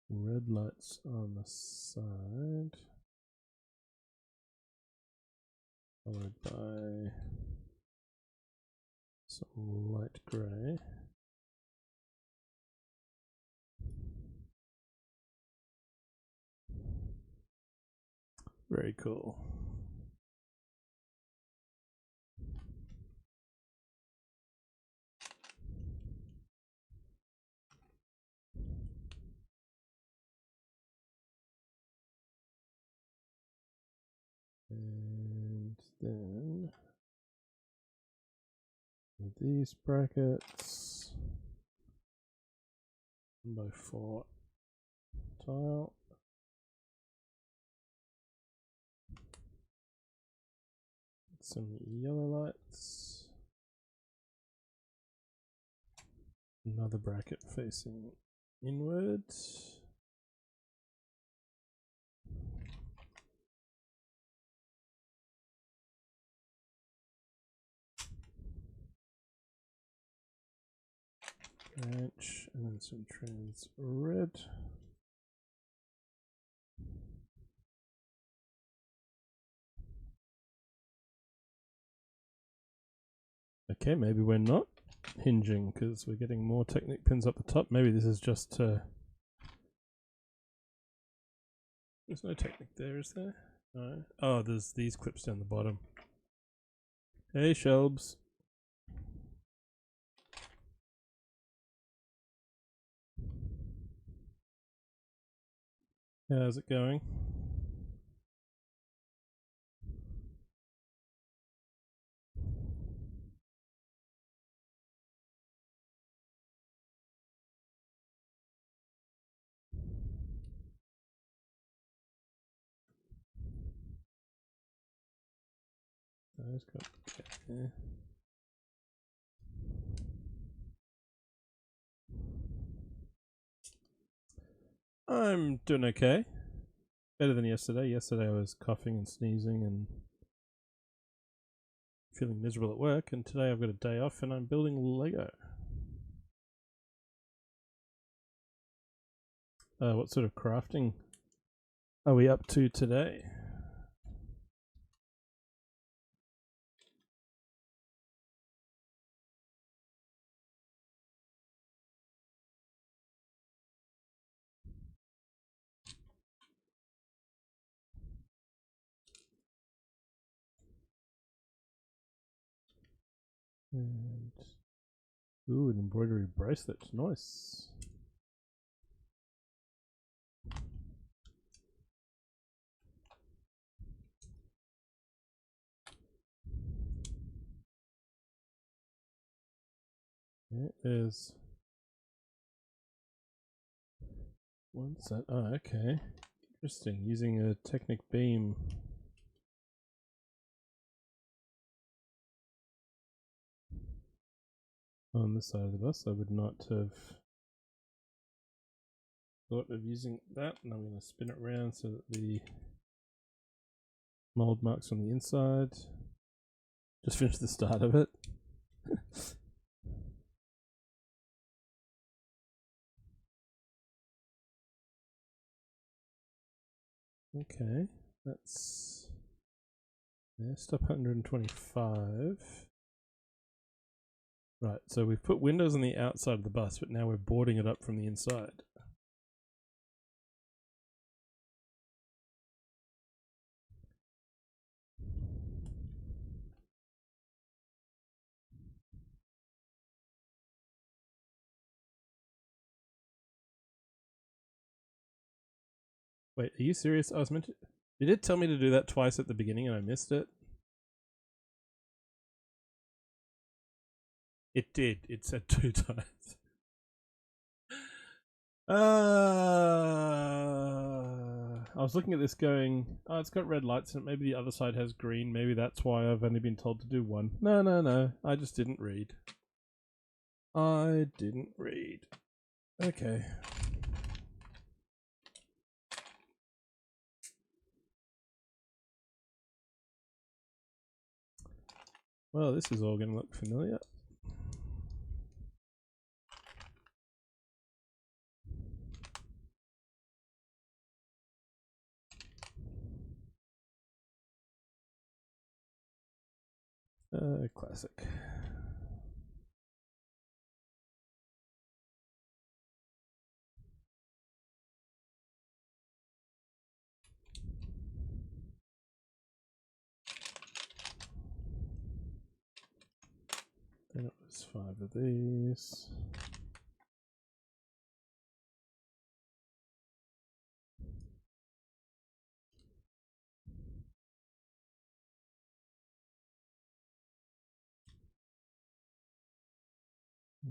Red lights on the side, followed by some light grey. Very cool. And then with these brackets, 1x4 tile. Some yellow lights. Another bracket facing inwards. Branch, and then some trans red. Okay, maybe we're not hinging because we're getting more Technic pins up the top. Maybe this is just there's no Technic there, is there? No. Oh, there's these clips down the bottom. Hey, Shelbs. How's it going? Those got there. I'm doing okay. Better than yesterday. Yesterday I was coughing and sneezing and feeling miserable at work, and today I've got a day off and I'm building Lego. What sort of crafting are we up to today? And ooh, an embroidery bracelet, nice. Yeah, there's what's that? Oh, okay. Interesting. Using a Technic beam. On this side of the bus, I would not have thought of using that, and I'm going to spin it around so that the mold marks on the inside. Just finished the start of it. Okay, that's there. Stop 125. Right, so we've put windows on the outside of the bus, but now we're boarding it up from the inside. Wait, are you serious? I was meant to. Did it tell me to do that twice at the beginning and I missed it? It did. It said 2 times. I was looking at this going, oh, it's got red lights in it. Maybe the other side has green. Maybe that's why I've only been told to do one. No. I just didn't read. Okay. Well, this is all going to look familiar. Classic. Then it was 5 of these.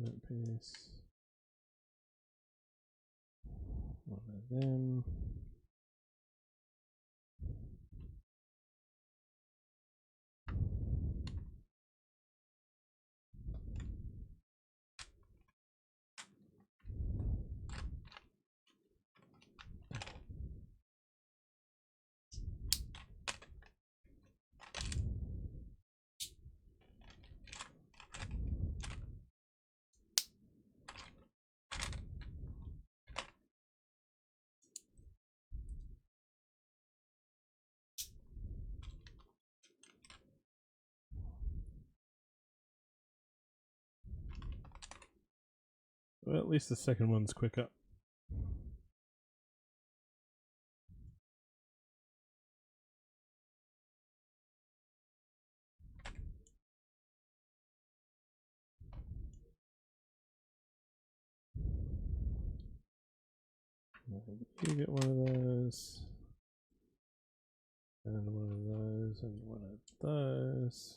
That piece. 1 of them. Well, at least the second one's quicker. You get one of those. And one of those, and one of those.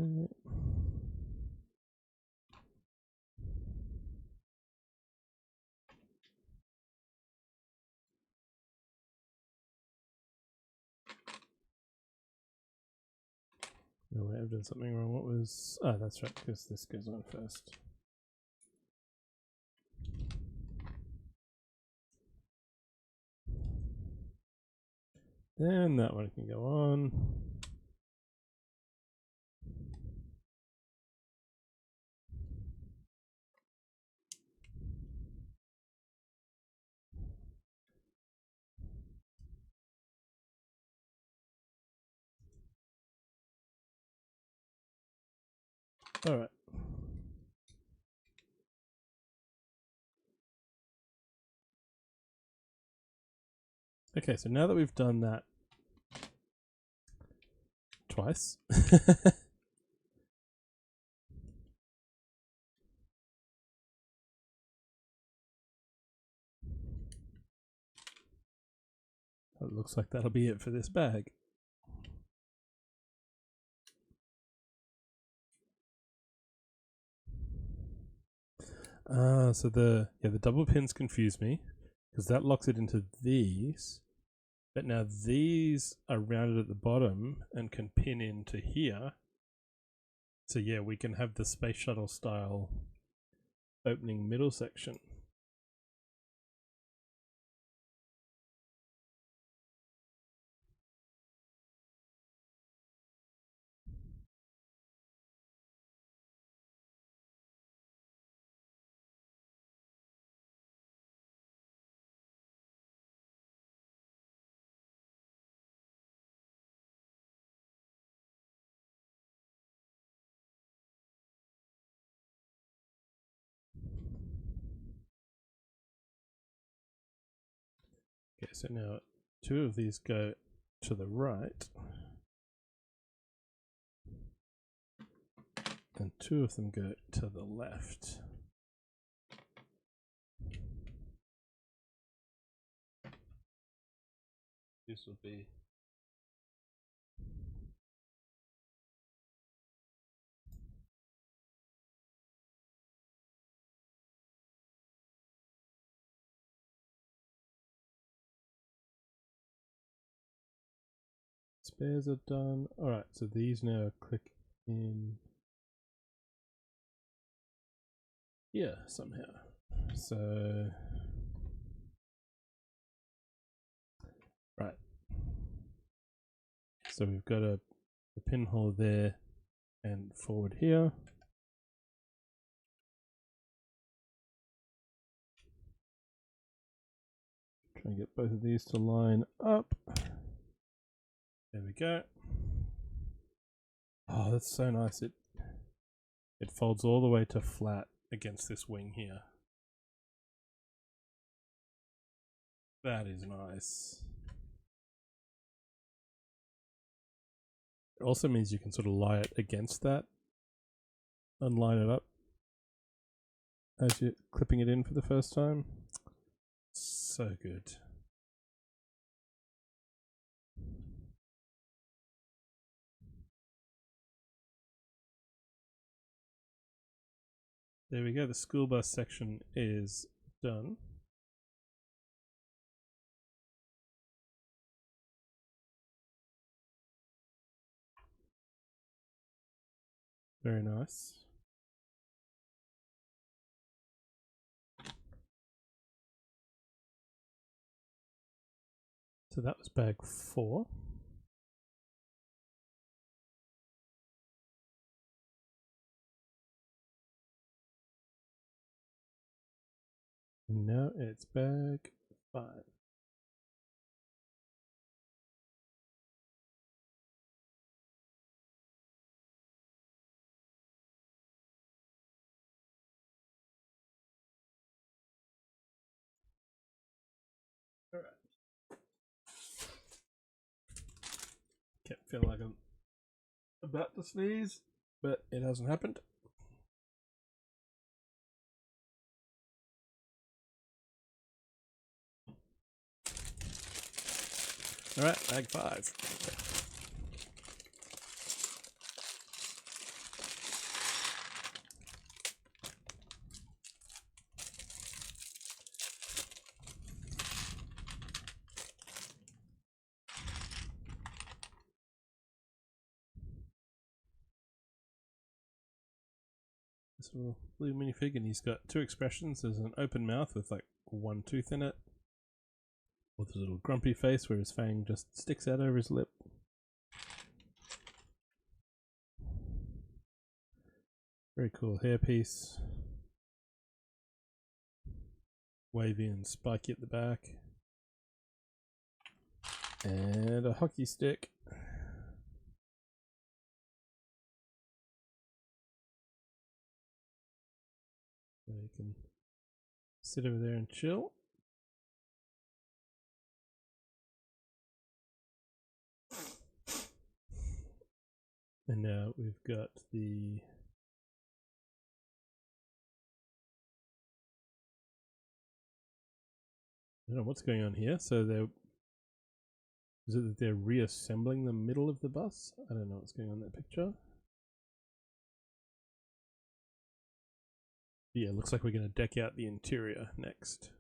Okay. No way, I've done something wrong. What was... Oh, that's right, because this goes on first. Then that one can go on. Alright. Okay, so now that we've done that twice, it looks like that'll be it for this bag. So the double pins confuse me because that locks it into these, but now these are rounded at the bottom and can pin into here. So yeah, we can have the space shuttle style opening middle section. Okay, so now two of these go to the right, and two of them go to the left. This will be spares are done. Alright, so these now click in here somehow. So right. So we've got a pinhole there and forward here. Try and get both of these to line up. There we go. Oh, that's so nice. It folds all the way to flat against this wing here. That is nice. It also means you can sort of lie it against that and line it up as you're clipping it in for the first time. So good. There we go, the school bus section is done. Very nice. So that was bag 4. And now it's bag 5. Alright. Kept feeling like I'm about to sneeze, but it hasn't happened. Alright, bag 5. This little blue minifig, and he's got two expressions. There's an open mouth with like one tooth in it, with a little grumpy face where his fang just sticks out over his lip. Very cool hairpiece. Wavy and spiky at the back. And a hockey stick. So you can sit over there and chill. And now we've got the I don't know what's going on here. So is it that they're reassembling the middle of the bus? I don't know what's going on in that picture. Yeah, looks like we're going to deck out the interior next.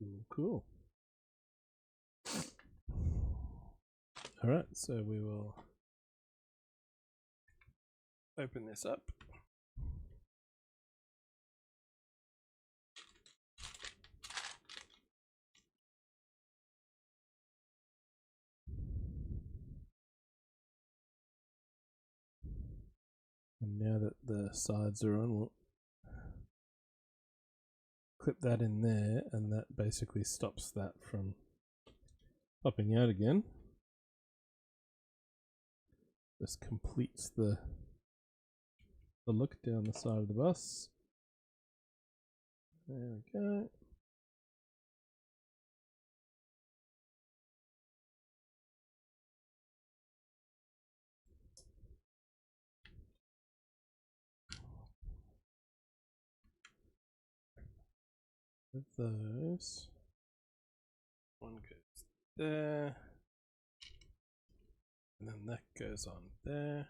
Ooh, cool. Alright, so we will open this up. And now that the sides are on, we'll clip that in there, and that basically stops that from popping out again. This completes the look down the side of the bus. There we go. With those, one goes there, and then that goes on there.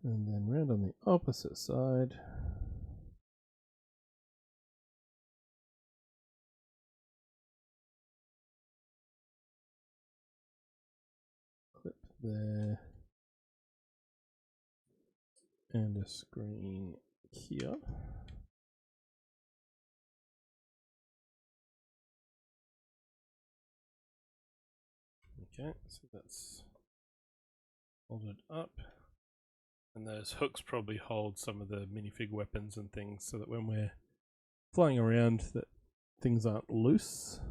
And then round on the opposite side. Clip there. And a screen here. Okay, so that's folded up. And those hooks probably hold some of the minifig weapons and things so that when we're flying around that things aren't loose.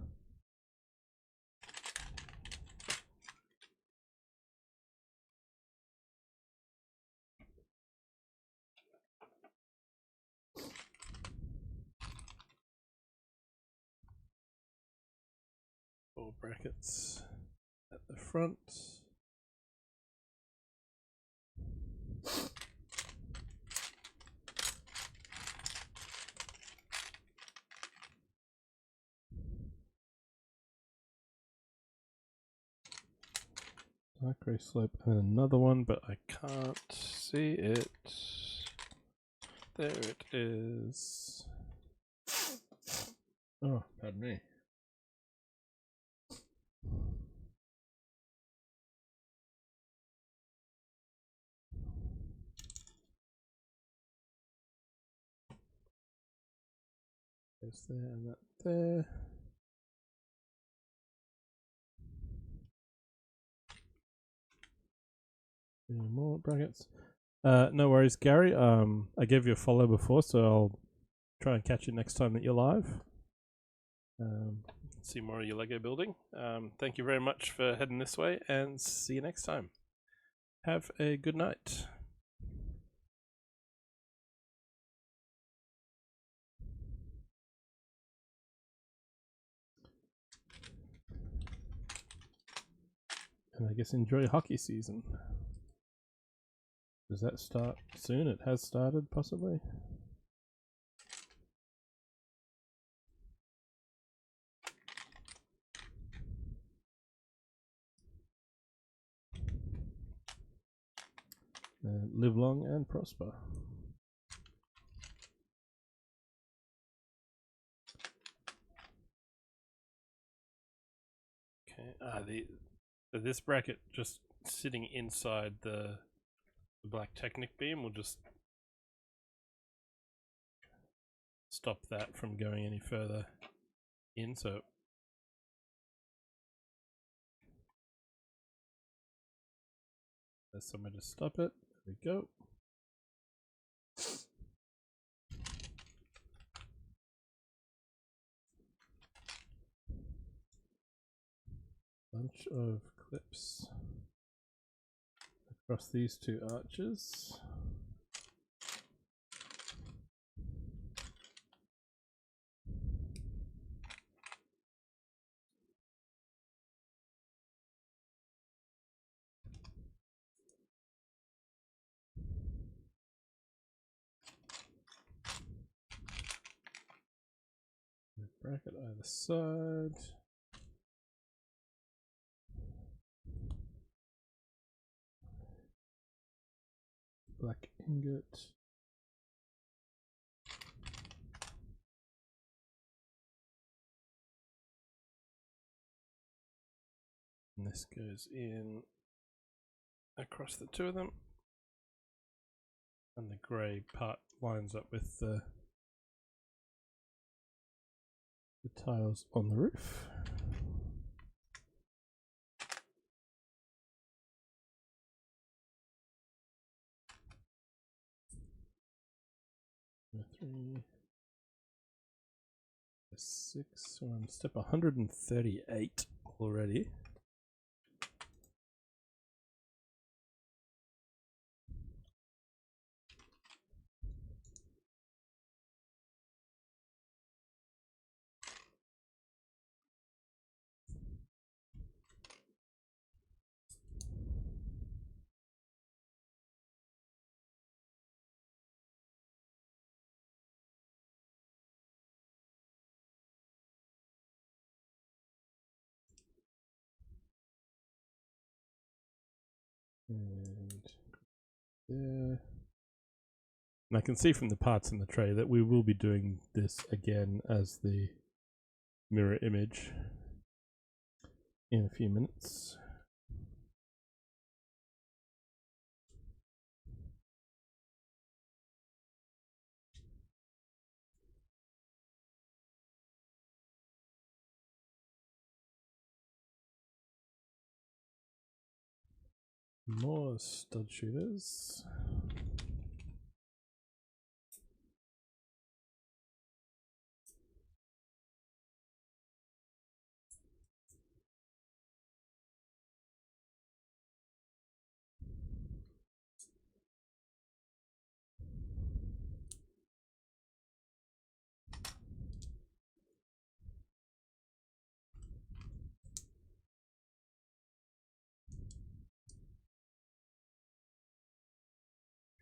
Four brackets at the front. Dark grey slope and another one, but I can't see it. There it is. Oh, pardon me. Goes there and that there. Any more brackets? No worries, Gary. I gave you a follow before, so I'll try and catch you next time that you're live. See more of your Lego building. Thank you very much for heading this way, and see you next time. Have a good night. And I guess enjoy hockey season. Does that start soon? It has started, possibly. Live long and prosper. This bracket just sitting inside the black Technic beam will just stop that from going any further in, so there's somewhere to stop it. There we go. Bunch of clips across these two arches. Bracket either side. Black ingot. And this goes in across the two of them. And the grey part lines up with the tiles on the roof. Three, 6, so I'm step 138 already. And there. And I can see from the parts in the tray that we will be doing this again as the mirror image in a few minutes. More stud shooters.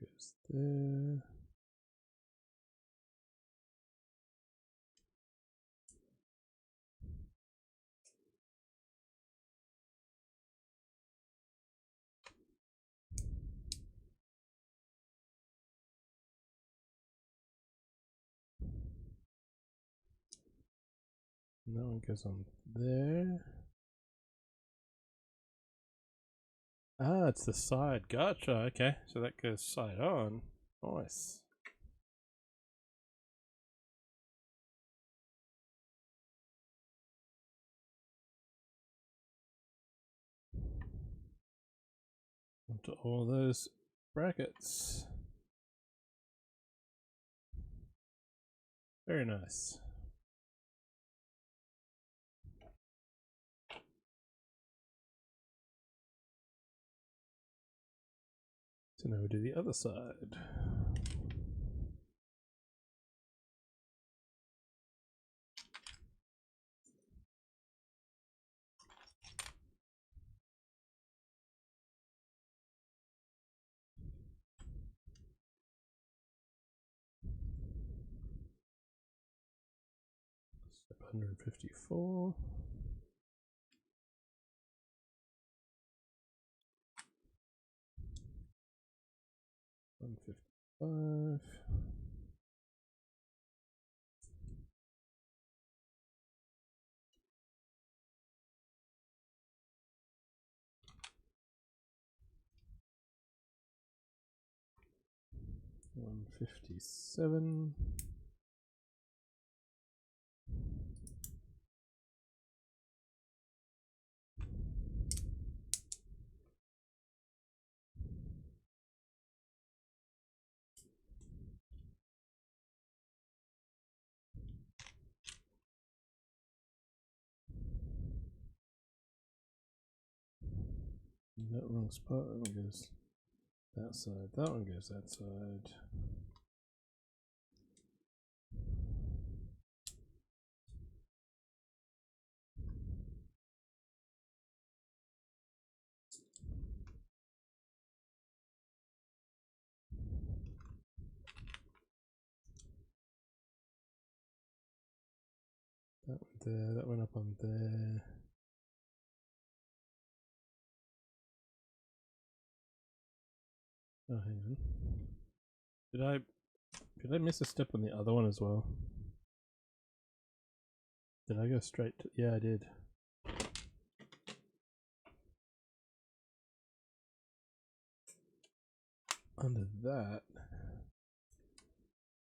Goes there. And that one goes on there. Ah, it's the side. Gotcha. Okay, so that goes side on. Nice. Onto all those brackets. Very nice. So now we do the other side. Step 154. $155. 157. That wrong spot. That one goes that side. That one goes that side. That went there. That went up on there. Oh, hang on. Did I miss a step on the other one as well? Did I go straight to, yeah, I did. Under that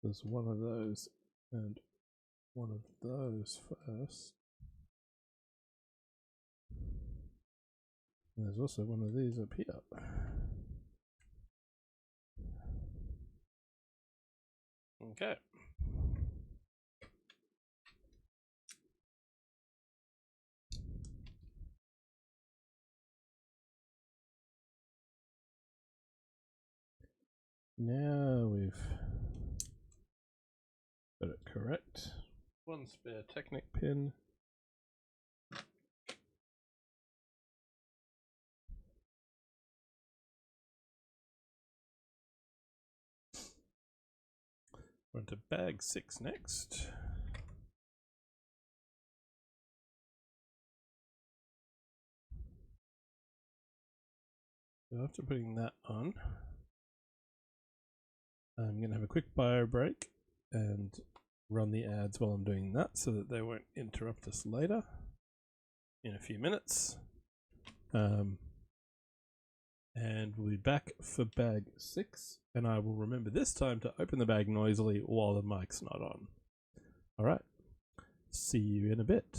was one of those and one of those first. And there's also one of these up here. Okay. Now we've got it correct. One spare Technic pin. We're on to bag 6 next. So after putting that on, I'm going to have a quick bio break and run the ads while I'm doing that so that they won't interrupt us later in a few minutes. And we'll be back for bag 6, and I will remember this time to open the bag noisily while the mic's not on. Alright, see you in a bit.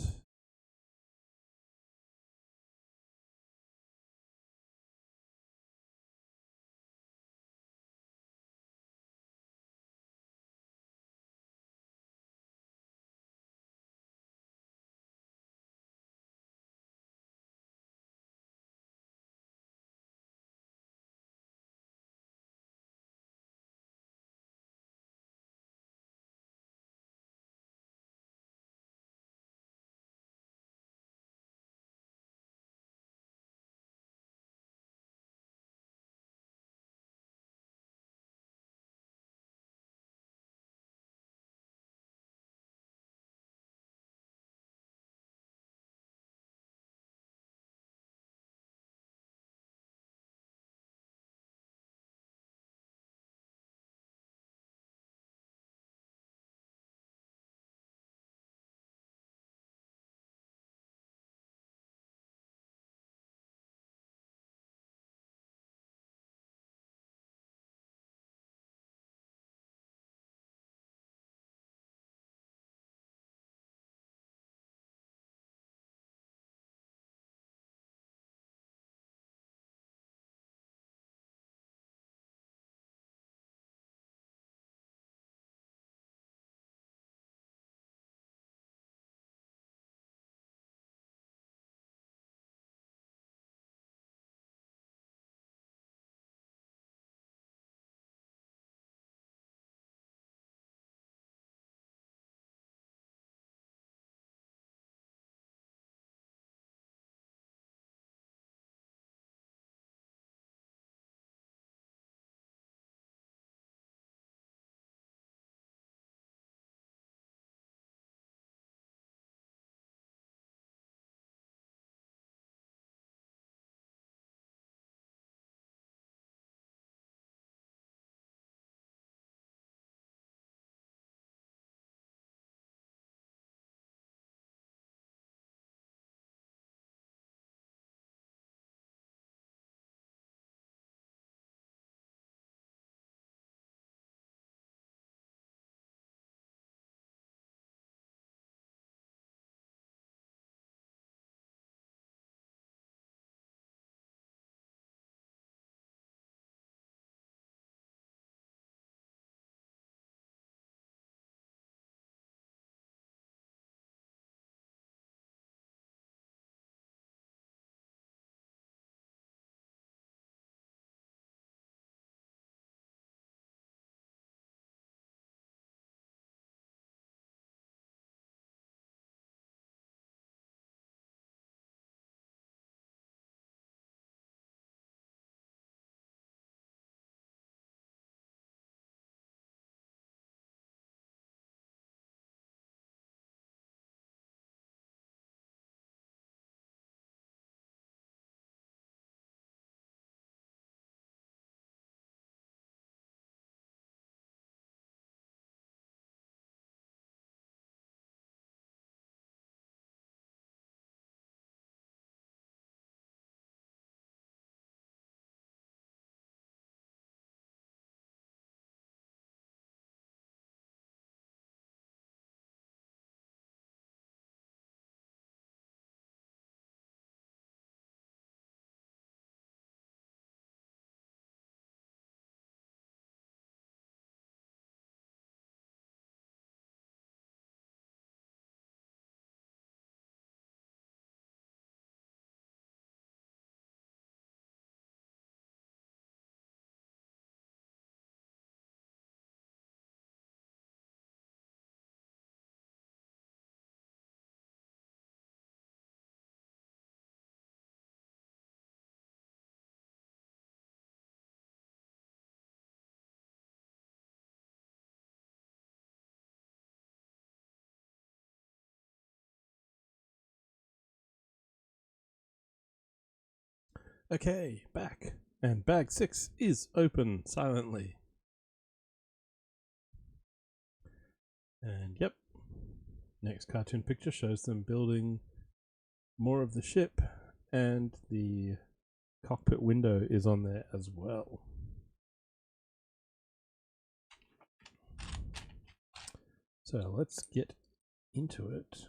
Okay, back. And bag 6 is open silently. And yep, next cartoon picture shows them building more of the ship, and the cockpit window is on there as well. So let's get into it.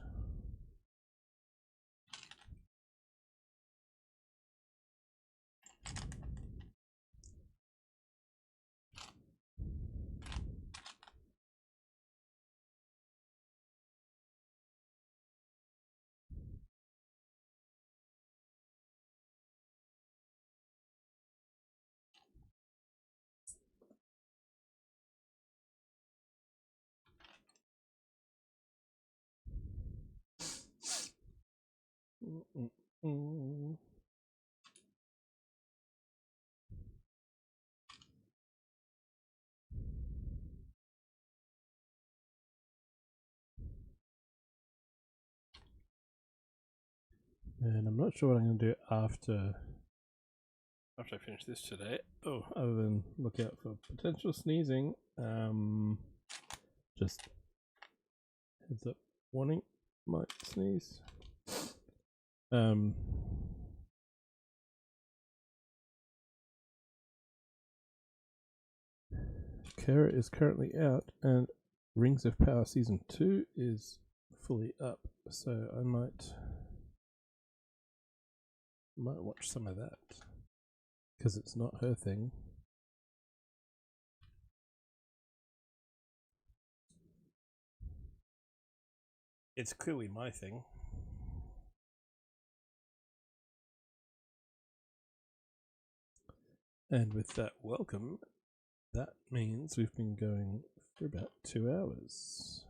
And I'm not sure what I'm going to do after I finish this today. Oh, other than look out for potential sneezing. Just heads up warning, might sneeze. Kara is currently out, and Rings of Power Season 2 is fully up, so I might watch some of that, because it's not her thing. It's clearly my thing. And with that welcome, that means we've been going for about 2 hours.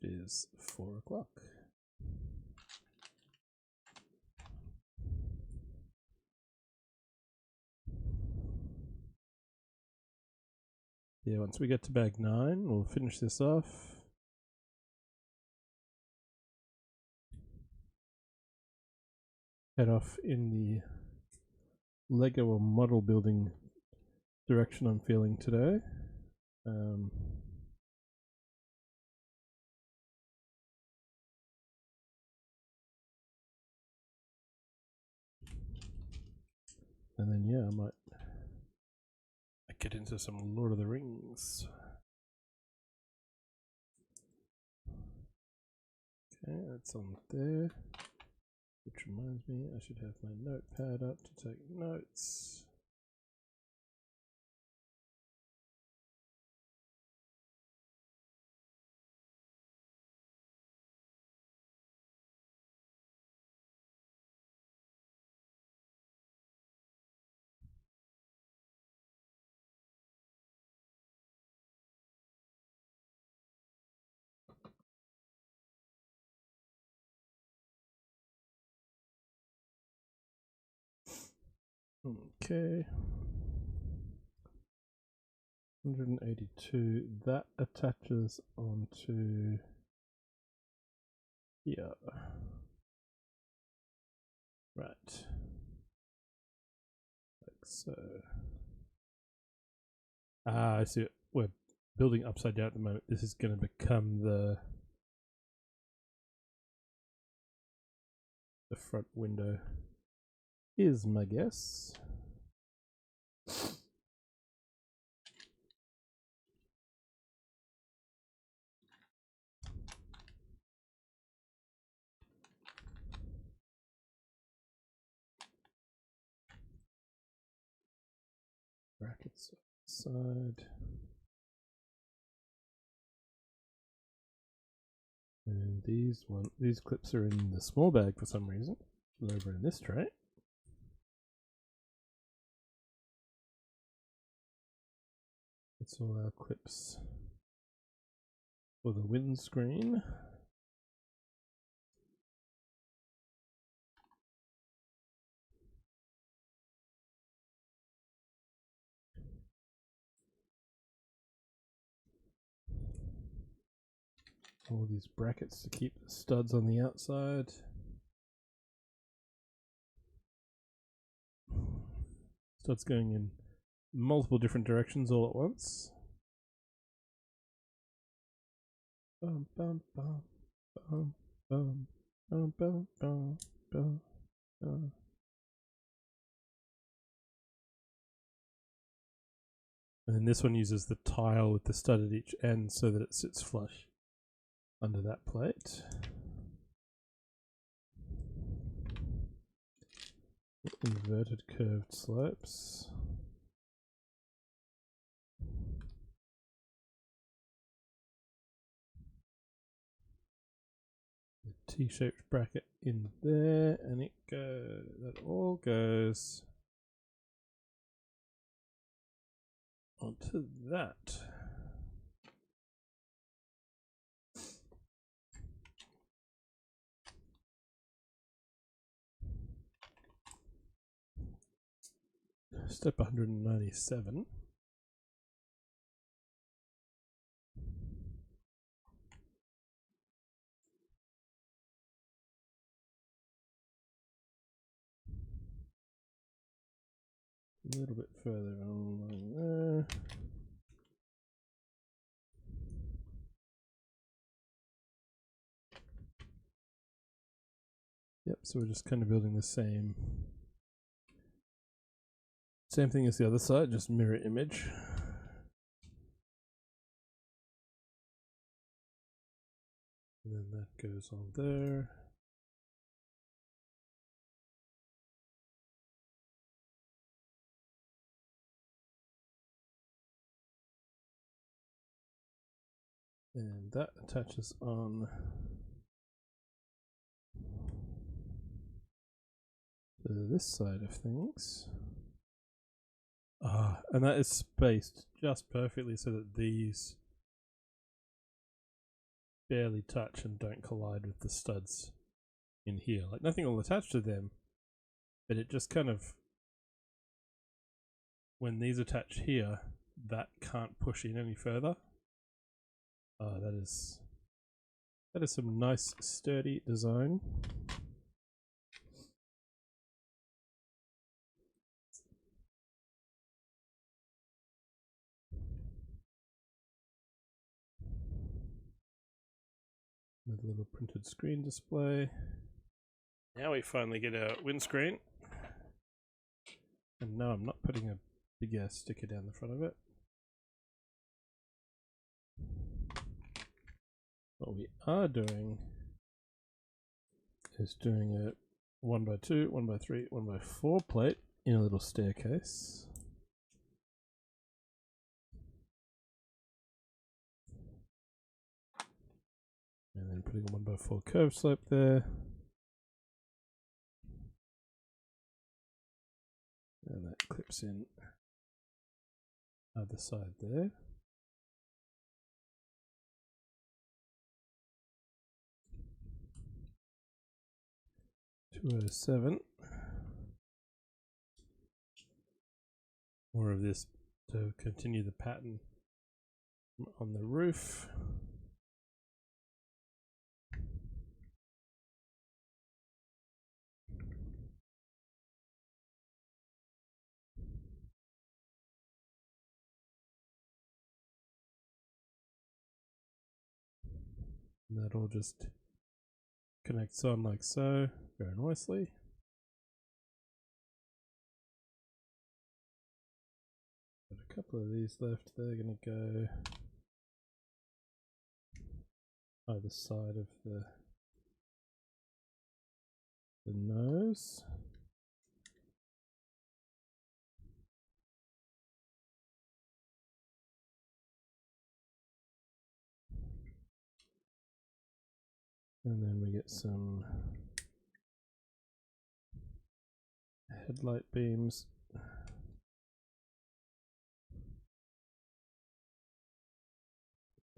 It is 4 o'clock. Yeah, once we get to bag 9, we'll finish this off. Head off in the Lego or model building direction I'm feeling today. And then yeah, I might get into some Lord of the Rings. Okay, that's on there. Which reminds me, I should have my notepad up to take notes. Okay. 182. That attaches onto here. Right. Like so. Ah, I see. We're building upside down at the moment. This is going to become the front window, is my guess. Brackets side. And these clips are in the small bag for some reason. Over in this tray. That's all our clips for the windscreen. all these brackets to keep the studs on the outside. Studs going in multiple different directions all at once. Bum, bum, bum, bum, bum, bum, bum, bum, bum, bum. And then this one uses the tile with the stud at each end so that it sits flush under that plate. Inverted curved slopes. The T-shaped bracket in there, and that all goes onto that. Step 197. A little bit further along there. Yep, so we're just kind of building the same thing as the other side, just mirror image. And then that goes on there. And that attaches on to this side of things. And that is spaced just perfectly so that these barely touch and don't collide with the studs in here. Like nothing will attach to them, but it just kind of, when these attach here, that can't push in any further. That is some nice sturdy design. With a little printed screen display. Now we finally get our windscreen. And no, I'm not putting a big ass sticker down the front of it. What we are doing is doing a 1x2, 1x3, 1x4 plate in a little staircase. And then putting a 1x4 curved slope there. And that clips in either side there. $207. More of this to continue the pattern on the roof. And that all just connects on like so, very nicely. Got a couple of these left, they're going to go either side of the nose. And then we get some headlight beams.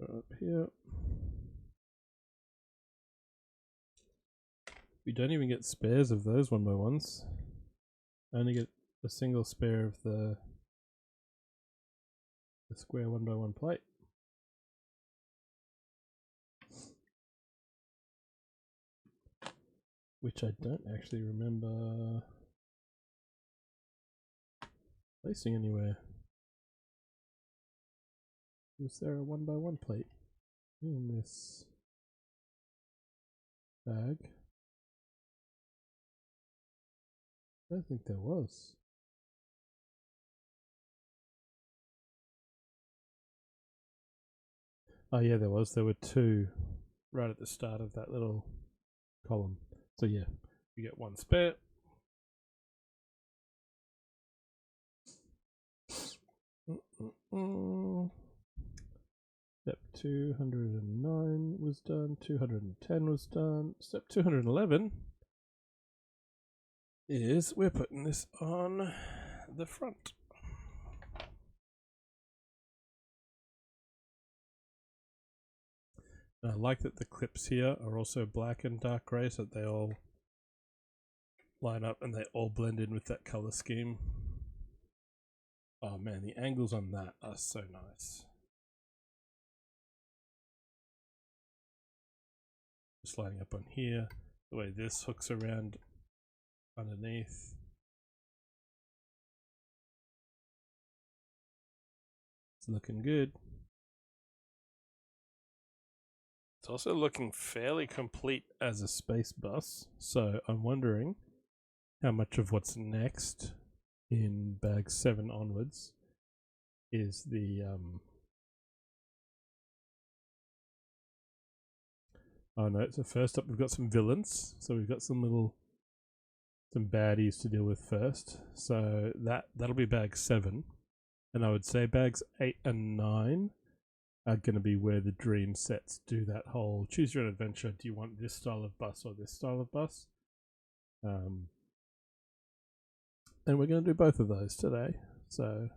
Up here. We don't even get spares of those 1x1s. I only get a single spare of the square 1x1 plate. which I don't actually remember placing anywhere. Was there a 1x1 plate in this bag? I don't think there was. Oh yeah, there was. There were two right at the start of that little column. So yeah, you get one spare. Step 209 was done, 210 was done. Step 211 is we're putting this on the front. And I like that the clips here are also black and dark grey, so that they all line up and they all blend in with that color scheme. Oh man, the angles on that are so nice. Just lining up on here, the way this hooks around underneath. It's looking good. It's also looking fairly complete as a Spacebus, so I'm wondering how much of what's next in bag 7 onwards is the oh no, so first up we've got some villains, so we've got some baddies to deal with first, so that'll be bag 7, and I would say bags 8 and 9 are going to be where the dream sets do that whole choose your own adventure. Do you want this style of bus or this style of bus? And we're going to do both of those today. So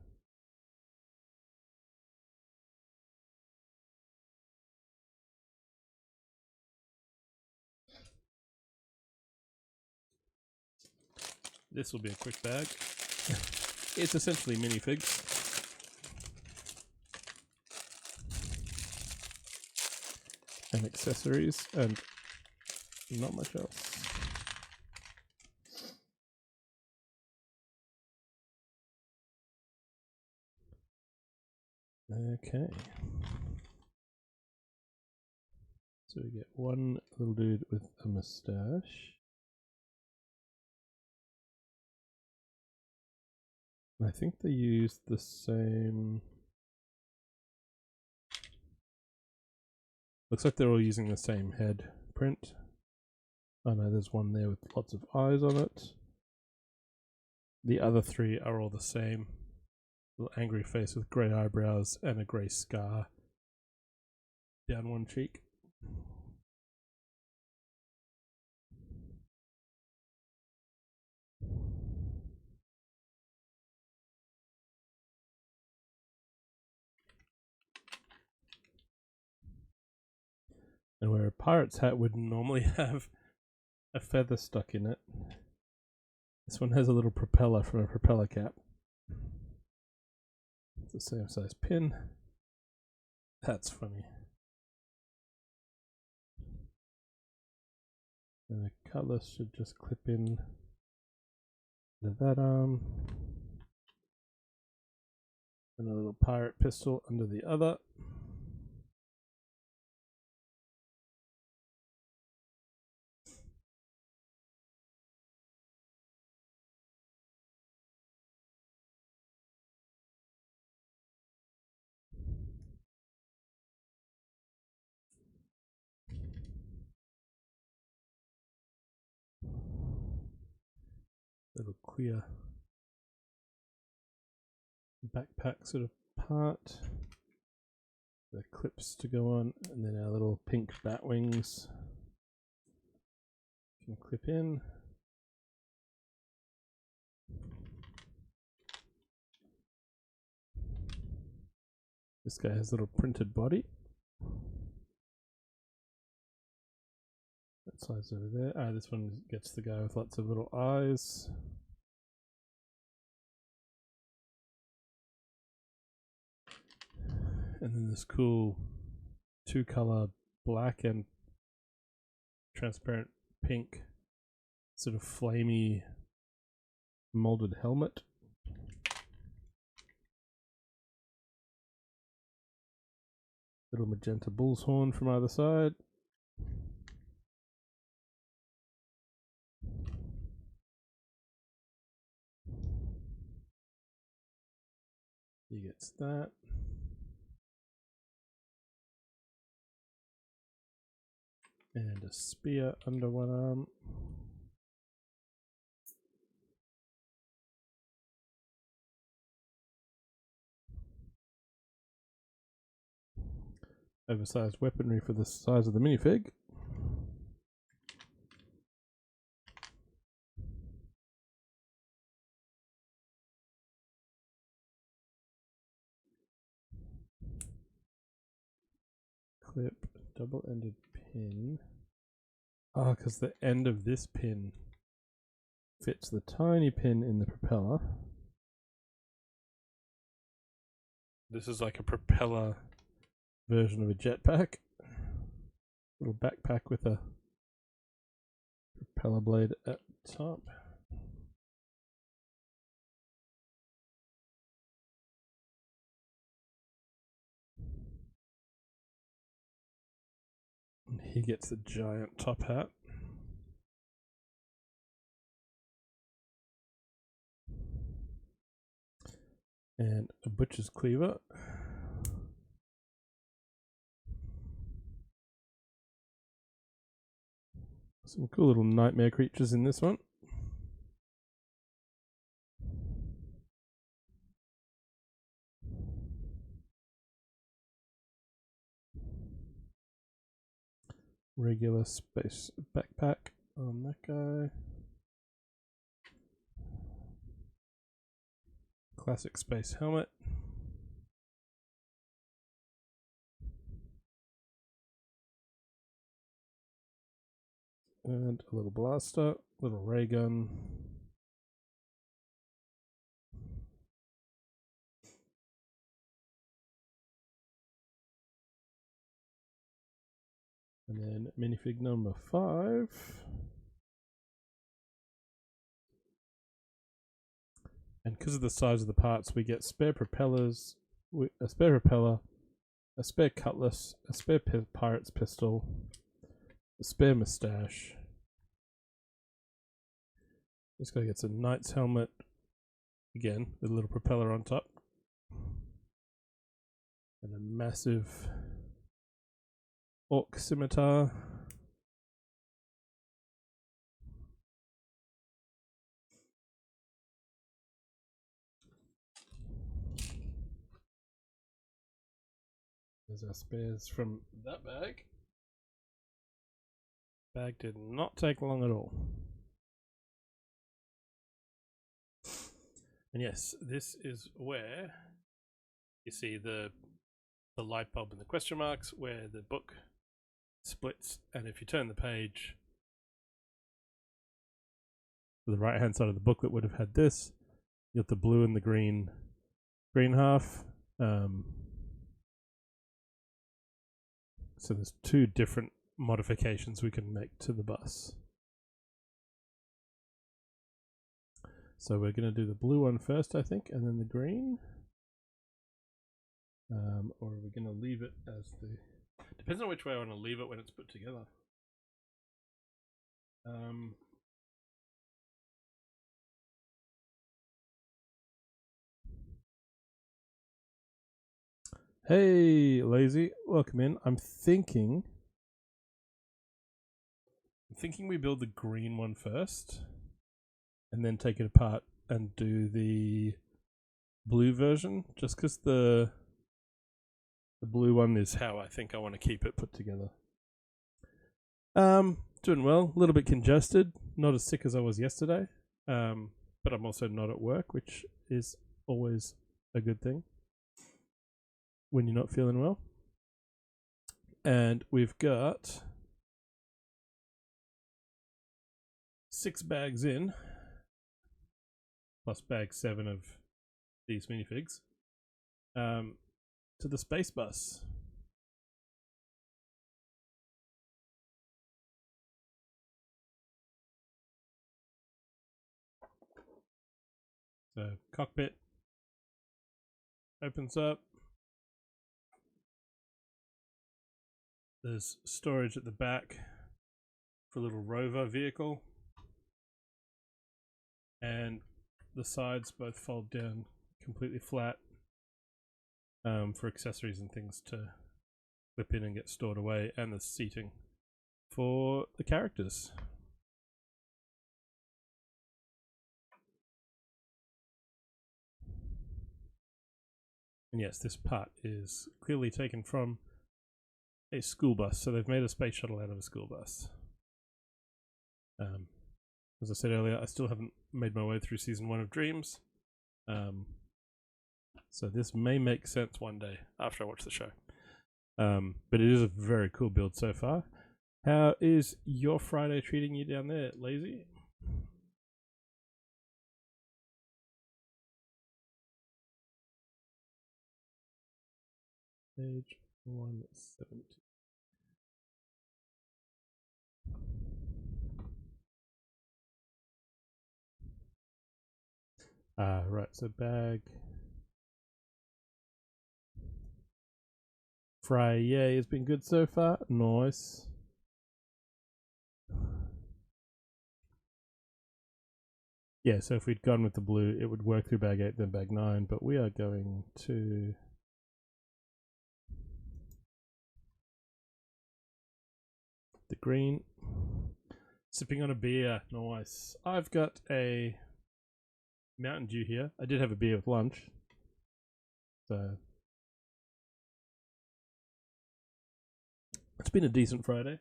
this will be a quick bag. It's essentially minifigs. And accessories and not much else. Okay. So we get one little dude with a mustache. I think they used the same. Looks like they're all using the same head print. Oh no, there's one there with lots of eyes on it. The other three are all the same. Little angry face with grey eyebrows and a grey scar down one cheek. And where a pirate's hat would normally have a feather stuck in it, this one has a little propeller for a propeller cap. It's the same size pin. That's funny. And the cutlass should just clip in to that arm. And a little pirate pistol under the other. Little clear backpack sort of part. The clips to go on, and then our little pink bat wings can clip in. This guy has a little printed body. That size over there. Ah, this one gets the guy with lots of little eyes. And then this cool two-color black and transparent pink sort of flamey molded helmet. Little magenta bull's horn from either side. He gets that. And a spear under one arm. Oversized weaponry for the size of the minifig. Clip, double-ended pin. Ah, because the end of this pin fits the tiny pin in the propeller. This is like a propeller version of a jetpack. Little backpack with a propeller blade at the top. And he gets the giant top hat. And a butcher's cleaver. Some cool little nightmare creatures in this one. Regular space backpack on that guy. Classic space helmet. And a little blaster, little ray gun. And then minifig number 5. And because of the size of the parts, we get spare propellers, a spare propeller, a spare cutlass, a spare pirate's pistol, a spare mustache. This guy gets a knight's helmet, again, with a little propeller on top. And a massive orc scimitar. There's our spares from that bag. Bag did not take long at all. And yes, this is where you see the light bulb and the question marks, where the book splits, and if you turn the page, the right hand side of the booklet would have had this. You got the blue and the green half. So there's 2 different modifications we can make to the bus. So we're going to do the blue one first, I think, and then the green. Or are we going to leave it as the... Depends on which way I want to leave it when it's put together. Hey, Lazy, welcome in. I'm thinking we build the green one first, and then take it apart and do the blue version, just because the blue one is how I think I want to keep it put together. Doing well, a little bit congested, not as sick as I was yesterday, but I'm also not at work, which is always a good thing when you're not feeling well. And we've got 6 bags in, plus bag 7 of these minifigs, to the Spacebus. cockpit opens up. There's storage at the back for a little rover vehicle, and the sides both fold down completely flat for accessories and things to clip in and get stored away, and the seating for the characters. And yes, this part is clearly taken from a school bus, so they've made a space shuttle out of a school bus. As I said earlier, I still haven't made my way through season 1 of Dreamzzz, so this may make sense one day after I watch the show. But it is a very cool build so far. How is your Friday treating you down there, Lazy? Page 170. Right, so bag. Friday has been good so far. Nice. Yeah, so if we'd gone with the blue, it would work through bag 8, then bag 9, but we are going to the green. Sipping on a beer. Nice. I've got a Mountain Dew here. I did have a beer with lunch. So it's been a decent Friday.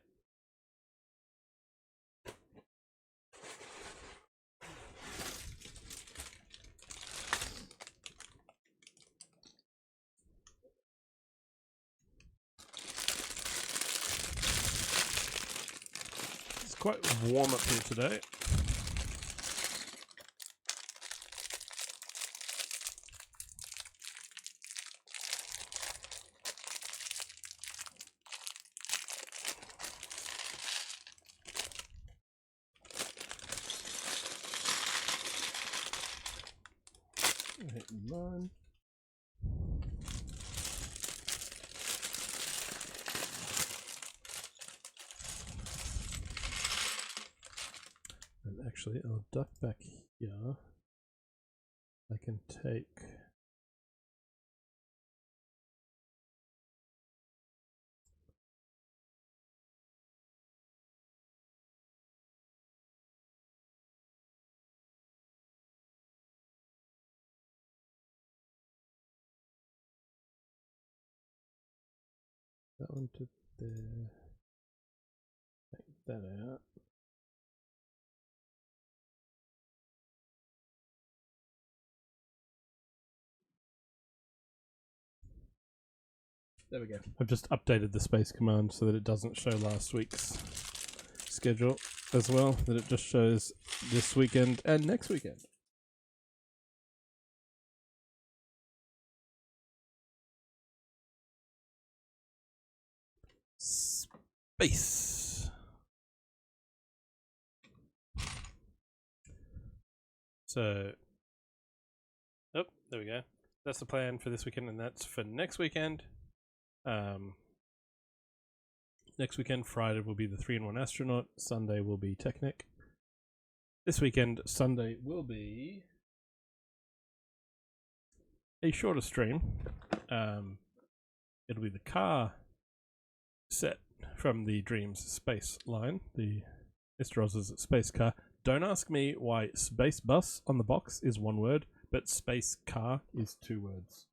It's quite warm up here today. Nine. And actually, I'll duck back here. I can take that one to there. Take that out. There we go. I've just updated the space command so that it doesn't show last week's schedule as well, that it just shows this weekend and next weekend. Space. So, oh, there we go. That's the plan for this weekend, and that's for next weekend. Next weekend, Friday will be the 3-in-1 astronaut. Sunday will be Technic. This weekend, Sunday will be a shorter stream. It'll be the car set from the Dreamzzz space line, the Mr. Oz's space car. Don't ask me why Spacebus on the box is one word, but space car is 2 words.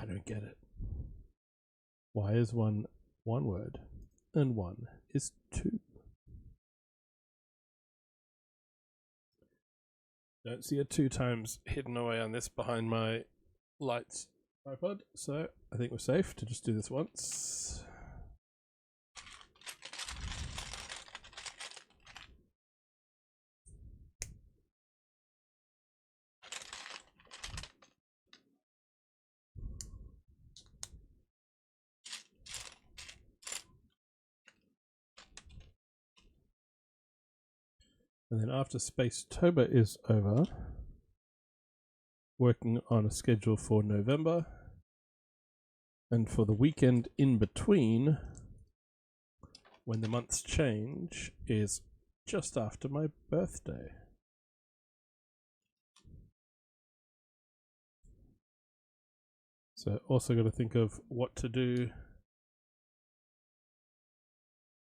I don't get it. Why is one word and one is 2? Don't see a 2 times hidden away on this behind my lights tripod, so I think we're safe to just do this once. And then after Spacetober is over, working on a schedule for November. And for the weekend in between, when the months change, is just after my birthday. So also got to think of what to do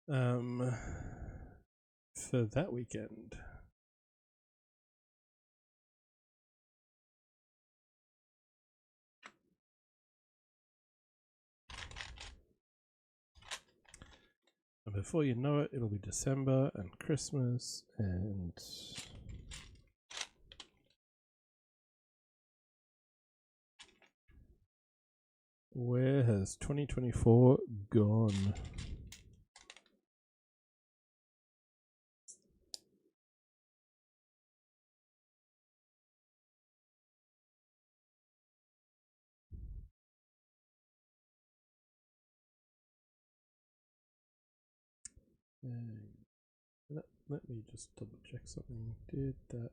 for that weekend. And before you know it, it'll be December and Christmas, and where has 2024 gone? Let me just double check something. Did that?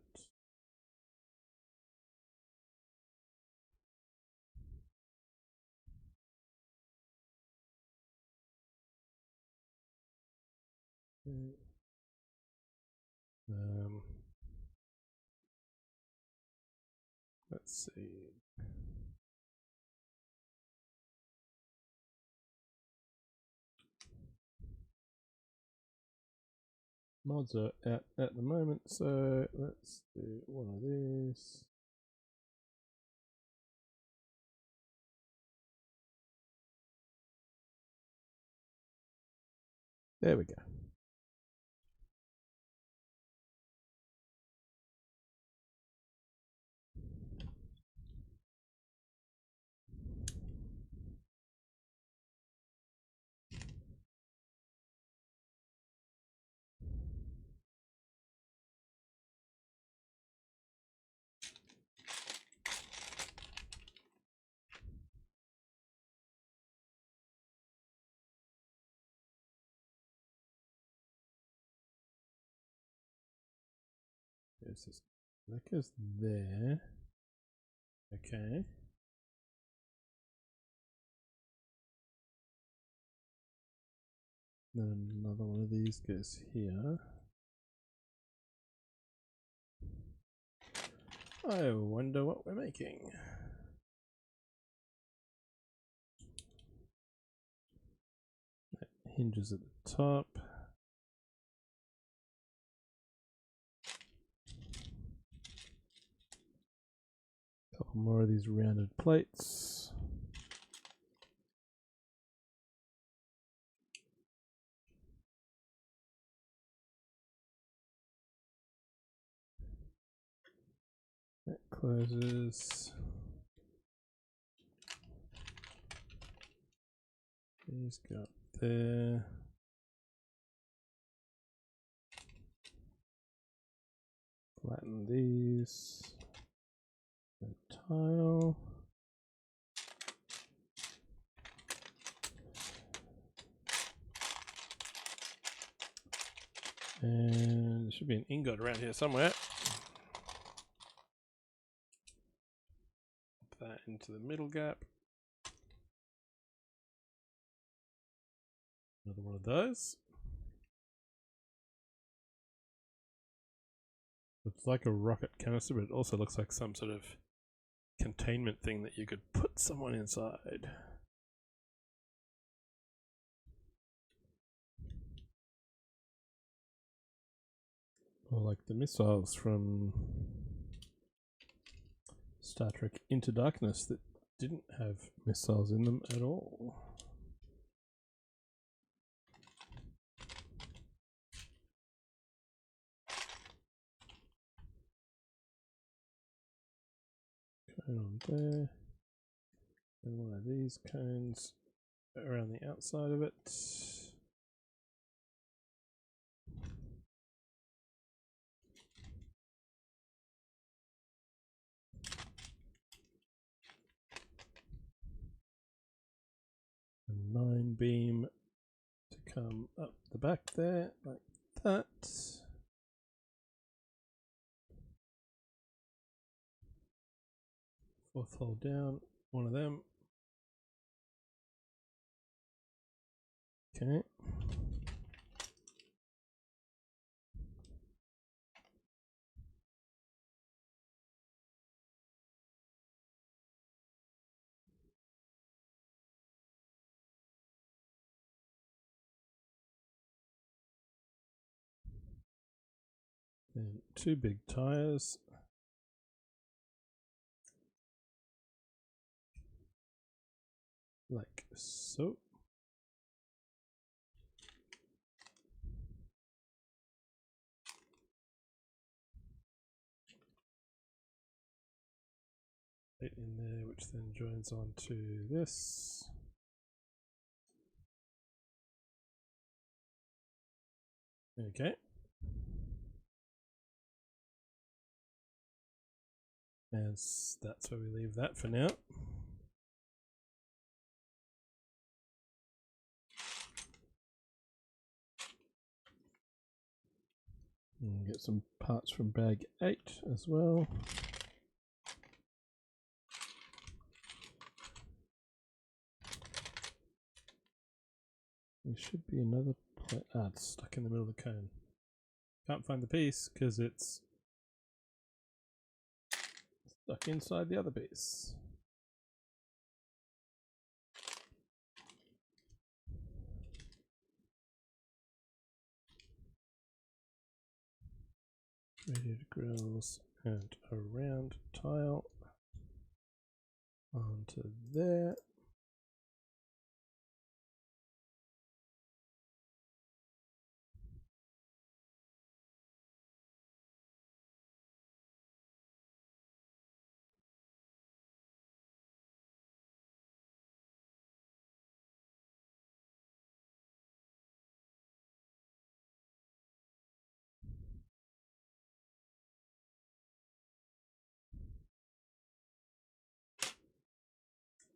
Let's see. Mods are out at the moment, so let's do one of these. There we go. There's this. That goes there. Okay. Then another one of these goes here. I wonder what we're making. That hinges at the top. Couple more of these rounded plates. That closes. These go up there. Flatten these. The tile. And there should be an ingot around here somewhere. Put that into the middle gap. Another one of those. Looks like a rocket canister, but it also looks like some sort of containment thing that you could put someone inside. Or like the missiles from Star Trek Into Darkness that didn't have missiles in them at all. Cone on there. And one of these cones around the outside of it. A 9 beam to come up the back there, like that. Fourth hole down, one of them. Okay. Then 2 big tires. Like so. Plate in there, which then joins onto this. Okay. And that's where we leave that for now. And get some parts from bag 8 as well. There should be another plate. Ah, it's stuck in the middle of the cone. Can't find the piece because it's stuck inside the other piece. Radiator grills and a round tile onto there.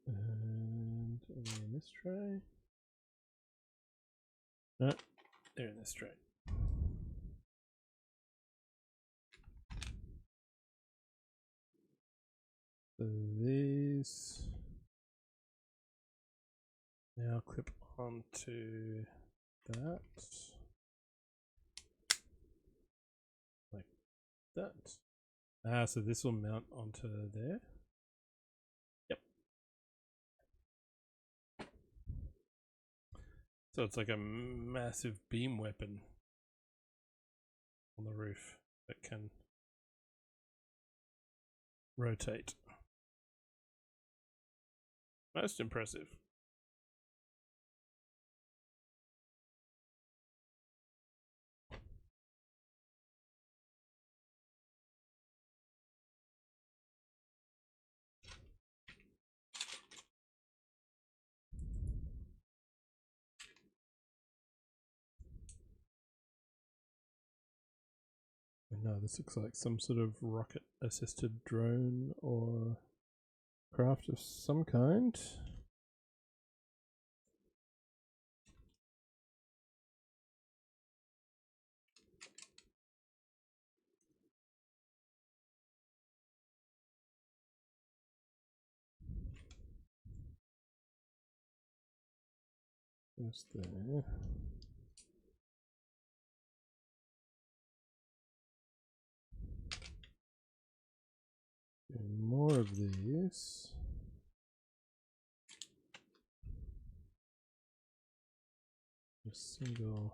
And in this tray. No, they're in this tray. So these now clip onto that, like that. Ah, so this will mount onto there. Yep. So it's like a massive beam weapon on the roof that can rotate. Most impressive. No, this looks like some sort of rocket assisted drone or craft of some kind. Just there. And more of these. A single,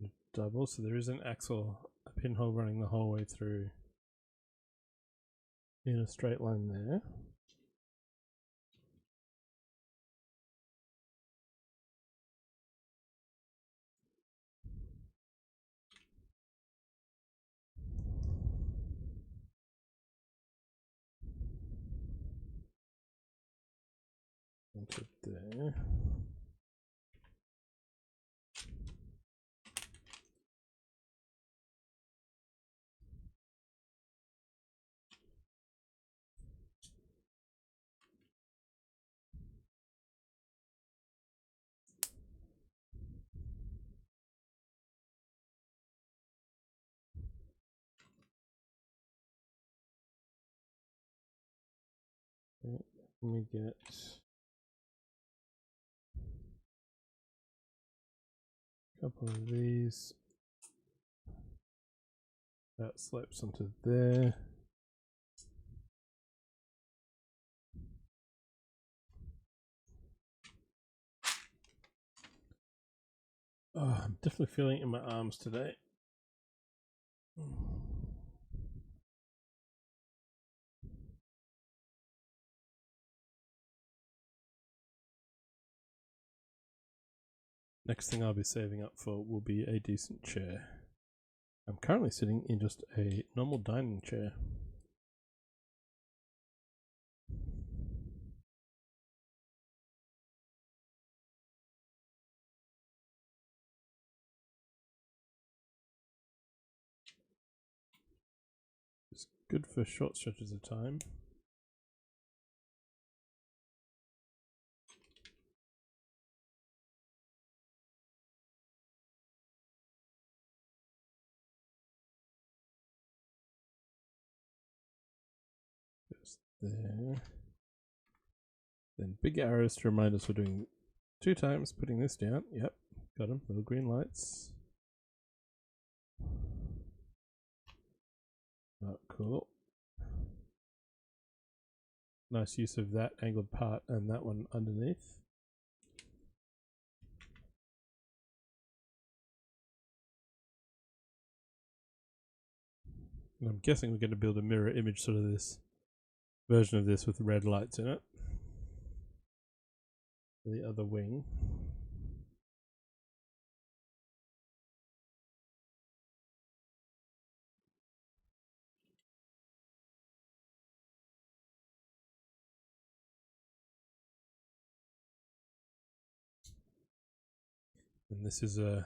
a double. So there is an axle, a pinhole running the whole way through in a straight line there. Onto there. Okay, let me get a couple of these. That slopes onto there. Oh, I'm definitely feeling it in my arms today. Next thing I'll be saving up for will be a decent chair. I'm currently sitting in just a normal dining chair. It's good for short stretches of time. Just there. Then big arrows to remind us we're doing 2 times, putting this down. Yep, got them, little green lights. Oh, cool. Nice use of that angled part and that one underneath. And I'm guessing we're going to build a mirror image sort of this version of this with red lights in it. The other wing. And this is a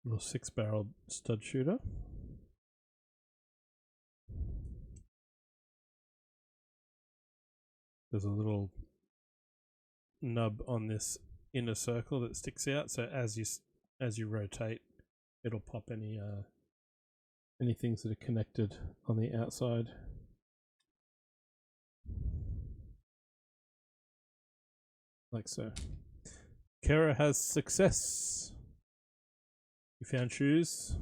little 6-barrel stud shooter. There's a little nub on this inner circle that sticks out, so as you rotate, it'll pop any things that are connected on the outside. Like so. Kara has success. You found shoes.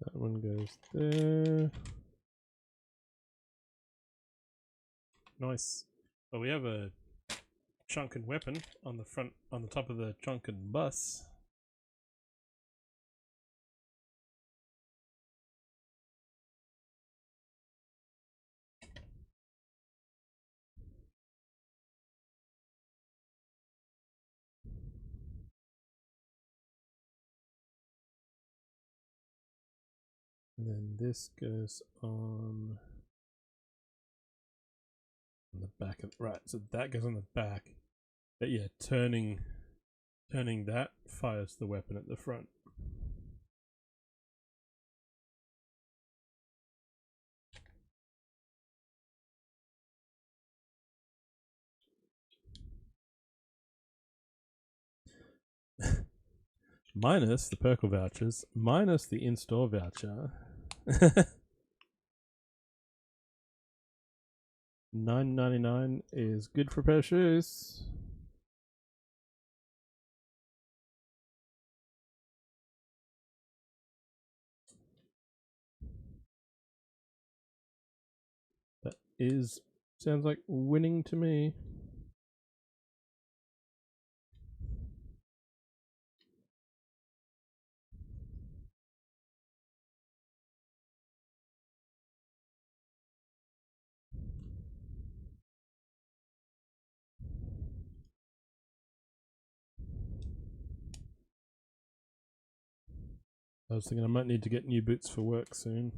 That one goes there. Nice. Well, we have a chunkin weapon on the front, on the top of the chunkin bus. And then this goes on the back of, right, so that goes on the back. But yeah, turning that fires the weapon at the front. Minus the Perkle vouchers, minus the in-store voucher. $9.99 is good for a pair of shoes. That is, sounds like winning to me. I was thinking I might need to get new boots for work soon.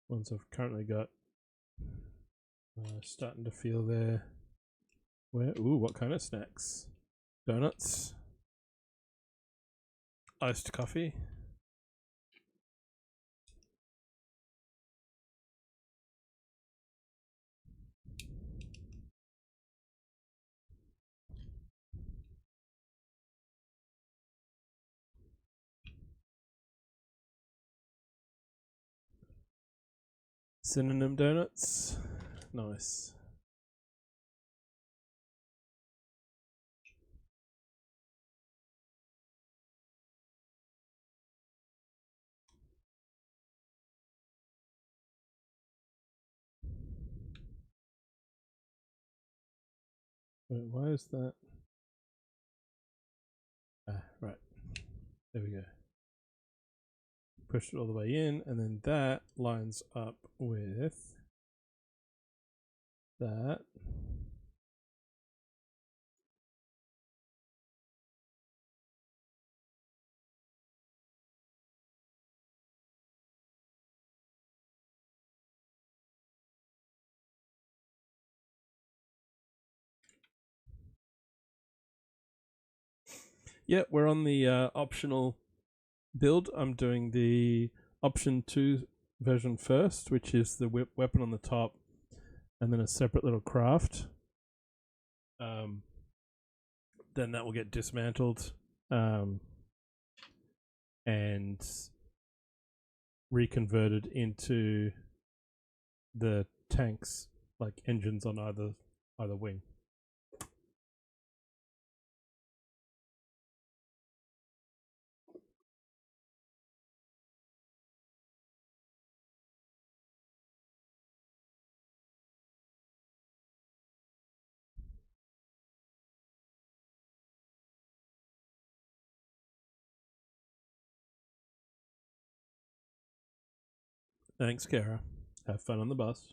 Ones I've currently got starting to feel their wear. Ooh, what kind of snacks? Donuts. iced coffee. Synonym donuts. Nice. Wait, why is that? Ah, right. There we go. Push it all the way in, and then that lines up with that. Yeah, we're on the optional build. I'm doing the option 2 version first, which is the weapon on the top, and then a separate little craft. Then that will get dismantled and reconverted into the tanks, like engines on either wing. Thanks, Kara. Have fun on the bus.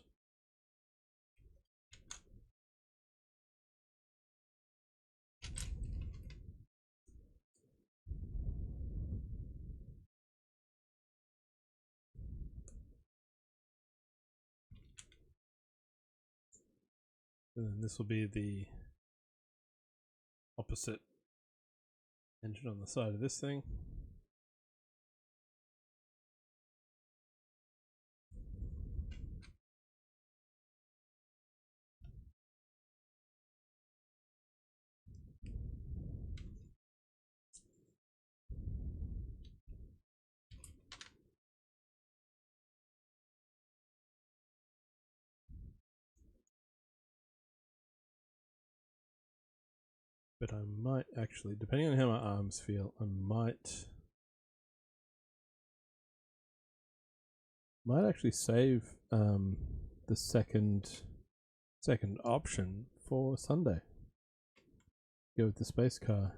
And then this will be the opposite engine on the side of this thing. But I might actually, depending on how my arms feel, I might actually save the second option for Sunday. Go with the space car.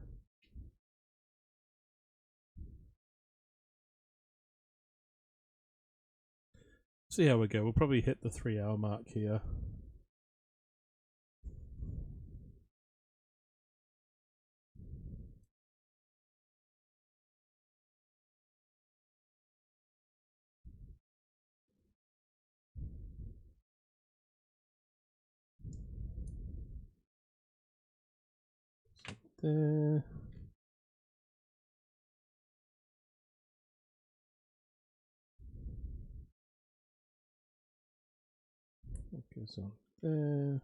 See how we go. We'll probably hit the 3-hour mark here. There. That goes on there.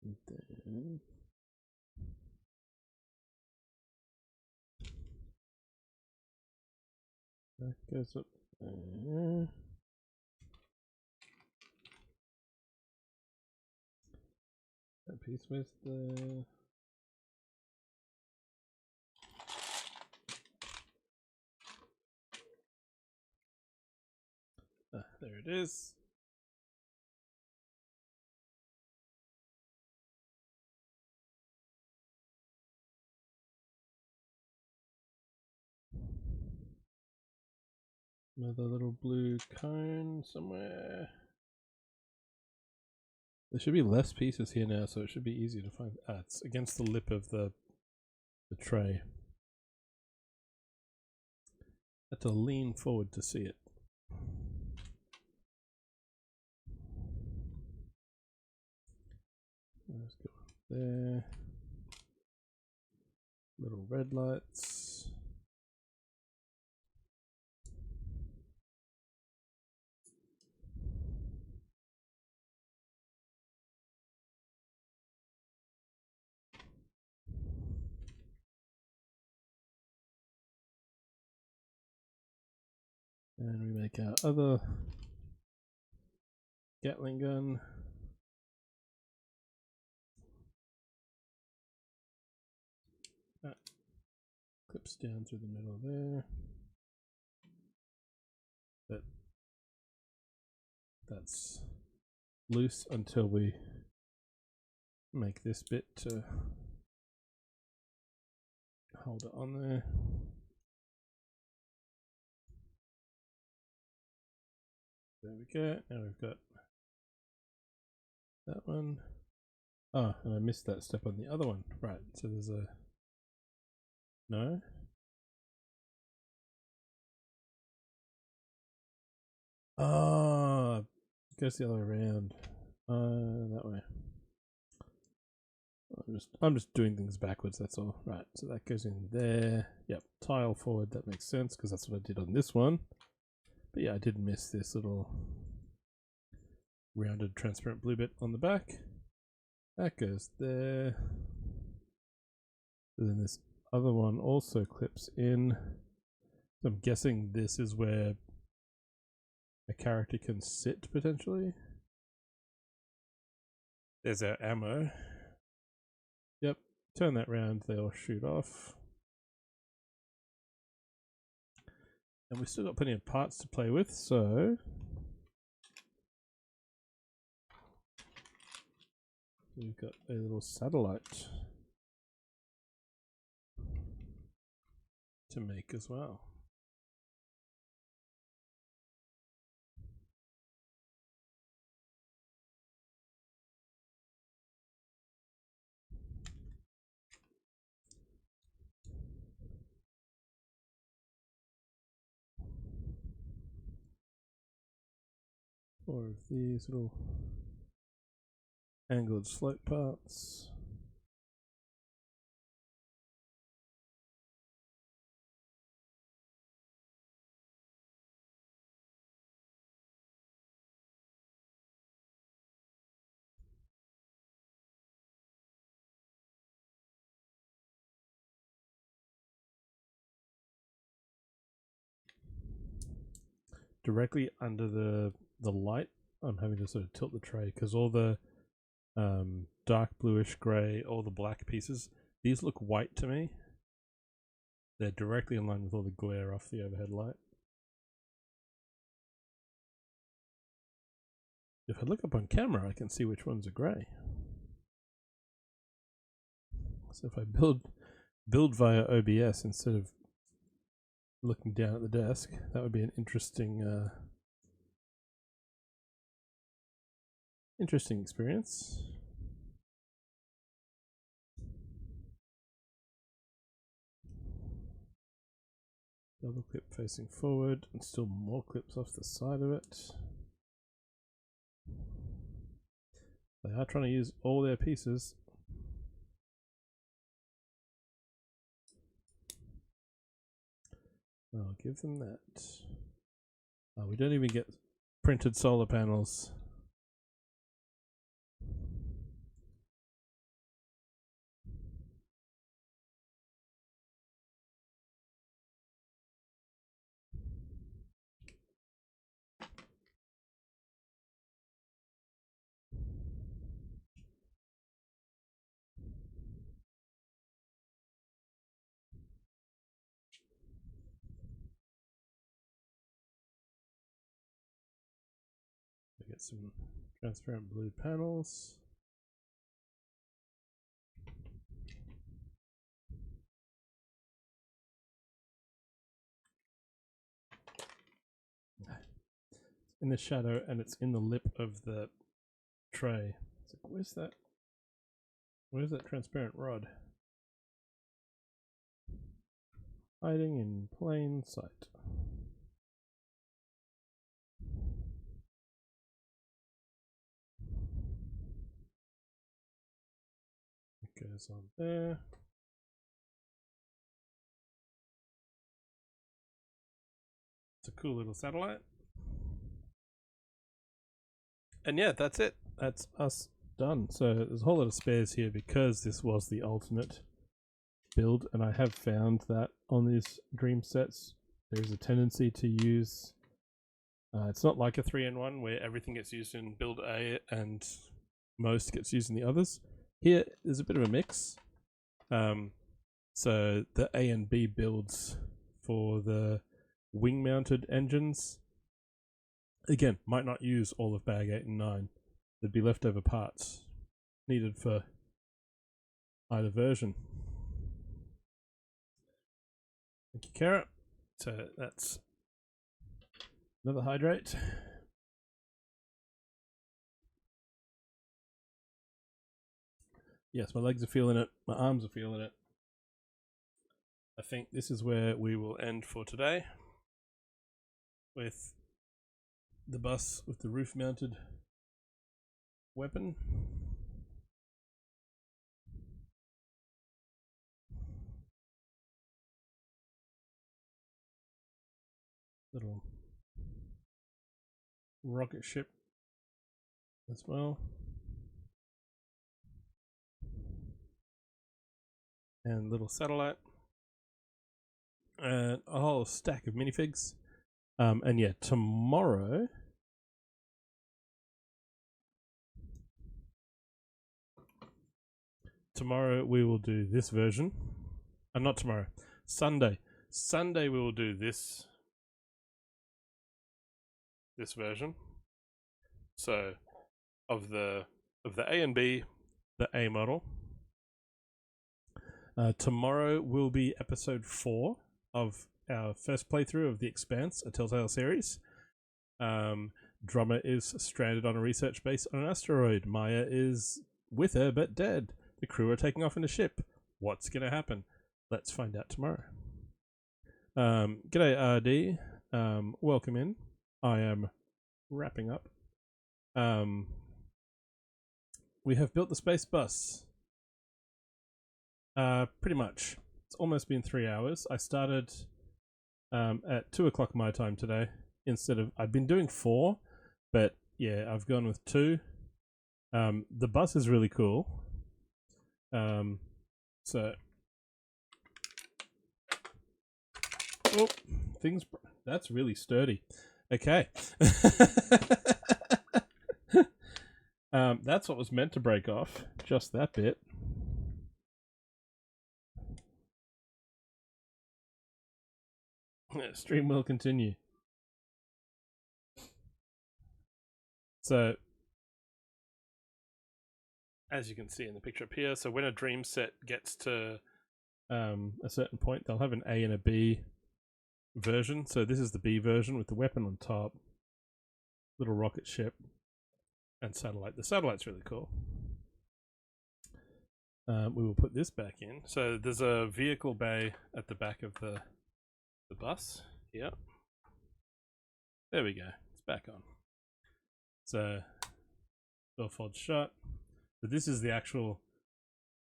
And then that goes up there. That piece with the... Ah, there it is. Another little blue cone somewhere. There should be less pieces here now, so it should be easier to find. Ah, it's against the lip of the tray. I have to lean forward to see it. Let's go up there. Little red lights. And we make our other Gatling gun. That clips down through the middle there. That's loose until we make this bit to hold it on there. There we go. Now we've got that one. Oh, and I missed that step on the other one. Right, so there's a... No? Oh, it goes the other way around. That way. I'm just doing things backwards, that's all. Right, so that goes in there. Yep, tile forward, that makes sense, because that's what I did on this one. But yeah, I did miss this little rounded transparent blue bit on the back. That goes there. And then this other one also clips in. So I'm guessing this is where a character can sit potentially. There's our ammo. Yep, turn that round, they'll shoot off. And we've still got plenty of parts to play with, so we've got a little satellite to make as well. Four of these little angled slope parts. Directly under the light, I'm having to sort of tilt the tray because all the dark bluish grey, all the black pieces, these look white to me. They're directly in line with all the glare off the overhead light. If I look up on camera, I can see which ones are grey. So if I build via OBS instead of looking down at the desk, that would be an interesting interesting experience. Double clip facing forward, and still more clips off the side of it. They are trying to use all their pieces. I'll give them that. Oh, we don't even get printed solar panels. get some transparent blue panels. In the shadow, and it's in the lip of the tray. It's like, where's that? Where's that transparent rod? Hiding in plain sight. It goes on there. It's a cool little satellite. And yeah, that's it. That's us done. So there's a whole lot of spares here because this was the alternate build, and I have found that on these Dream sets there's a tendency to use it's not like a 3-in-1 where everything gets used in build A and most gets used in the others. Here there's a bit of a mix. So the A and B builds for the wing mounted engines again might not use all of bag 8 and 9. There'd be leftover parts needed for either version. Thank you, Carrot. So that's another hydrate. Yes, my legs are feeling it, my arms are feeling it. I think this is where we will end for today with the bus with the roof mounted weapon. Little rocket ship as well. And little satellite. And a whole stack of minifigs. And yeah, tomorrow we will do this version. Not tomorrow. Sunday we will do this version. So of the A and B, the A model. Tomorrow will be episode 4 of our first playthrough of The Expanse, a Telltale series. Drummer is stranded on a research base on an asteroid. Maya is with her but dead. The crew are taking off in a ship. What's going to happen? Let's find out tomorrow. G'day RD. Welcome in. I am wrapping up. We have built the Spacebus. Pretty much. It's almost been 3 hours. I started at 2 o'clock my time today. I'd been doing 4, but yeah, I've gone with 2. The bus is really cool. So oh, that's really sturdy. Okay. That's what was meant to break off, just that bit. Stream will continue. So, as you can see in the picture up here, so when a Dream set gets to a certain point, they'll have an A and a B version. So this is the B version with the weapon on top, little rocket ship, and satellite. The satellite's really cool. We will put this back in. So there's a vehicle bay at the back of the bus. Yep. There we go. It's back on. So door fold shut. So this is the actual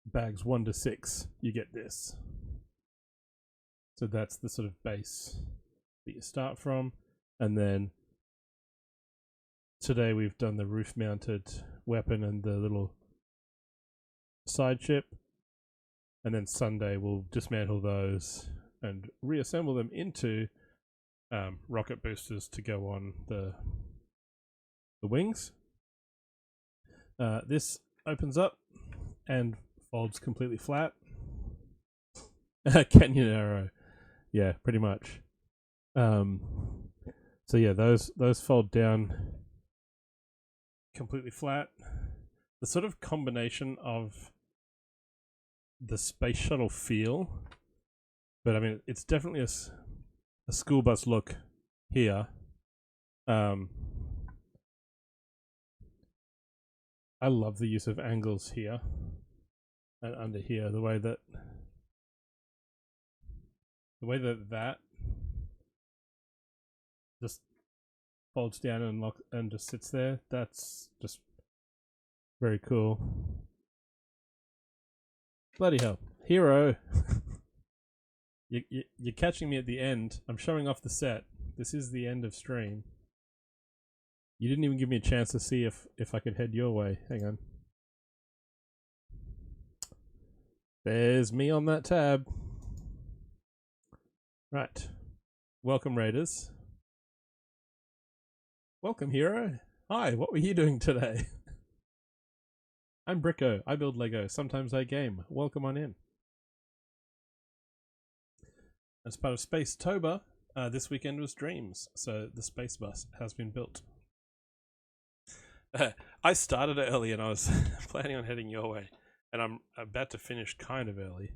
bags 1 to 6. You get this. So that's the sort of base that you start from, and then today we've done the roof mounted weapon and the little side ship, and then Sunday we'll dismantle those and reassemble them into rocket boosters to go on the wings. This opens up and folds completely flat. Canyon arrow. Yeah, pretty much. So yeah, those fold down completely flat. The sort of combination of the space shuttle feel, but I mean, it's definitely a school bus look here. I love the use of angles here and under here. The way that that just folds down and just sits there. That's just very cool. Bloody hell, Hero! You're catching me at the end. I'm showing off the set. This is the end of stream. You didn't even give me a chance to see if I could head your way. Hang on. There's me on that tab. Right. Welcome, Raiders. Welcome, Hero. Hi, what were you doing today? I'm Bricko. I build Lego. Sometimes I game. Welcome on in. As part of Spacetober, this weekend was Dreamzzz, so the Spacebus has been built. I started early and I was planning on heading your way, and I'm about to finish kind of early.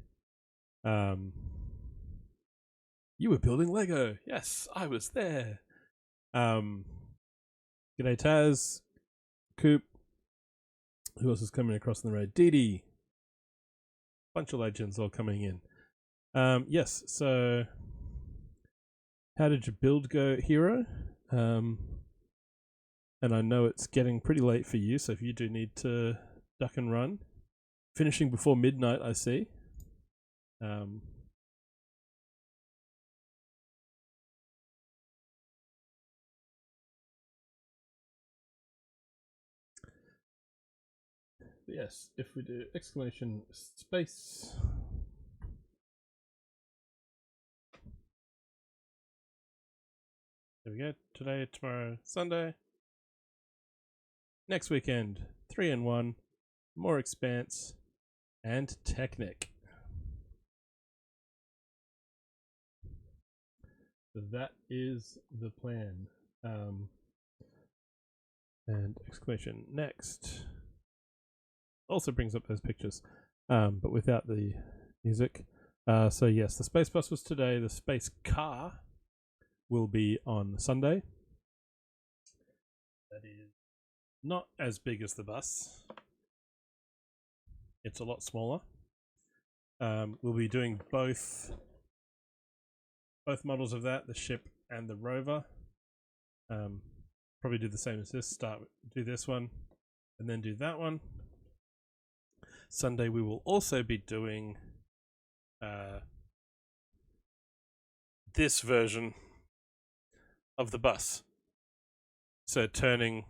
You were building Lego. Yes, I was there. G'day Taz, Coop. Who else is coming across in the road? Dee Dee. Bunch of legends all coming in. Yes, so how did your build go, Hero? And I know it's getting pretty late for you, so if you do need to duck and run. Finishing before midnight, I see. Yes, if we do exclamation space. There we go. Today, tomorrow, Sunday. Next weekend, 3-in-1, more Expanse, and Technic. So that is the plan. And exclamation next. Also brings up those pictures, but without the music. So yes, the Space Bus was today. The Space Car will be on Sunday. That is not as big as the bus. It's a lot smaller. We'll be doing both models of that, the ship and the rover. Probably do the same as this. Do this one, and then do that one. Sunday we will also be doing this version of the bus. So turning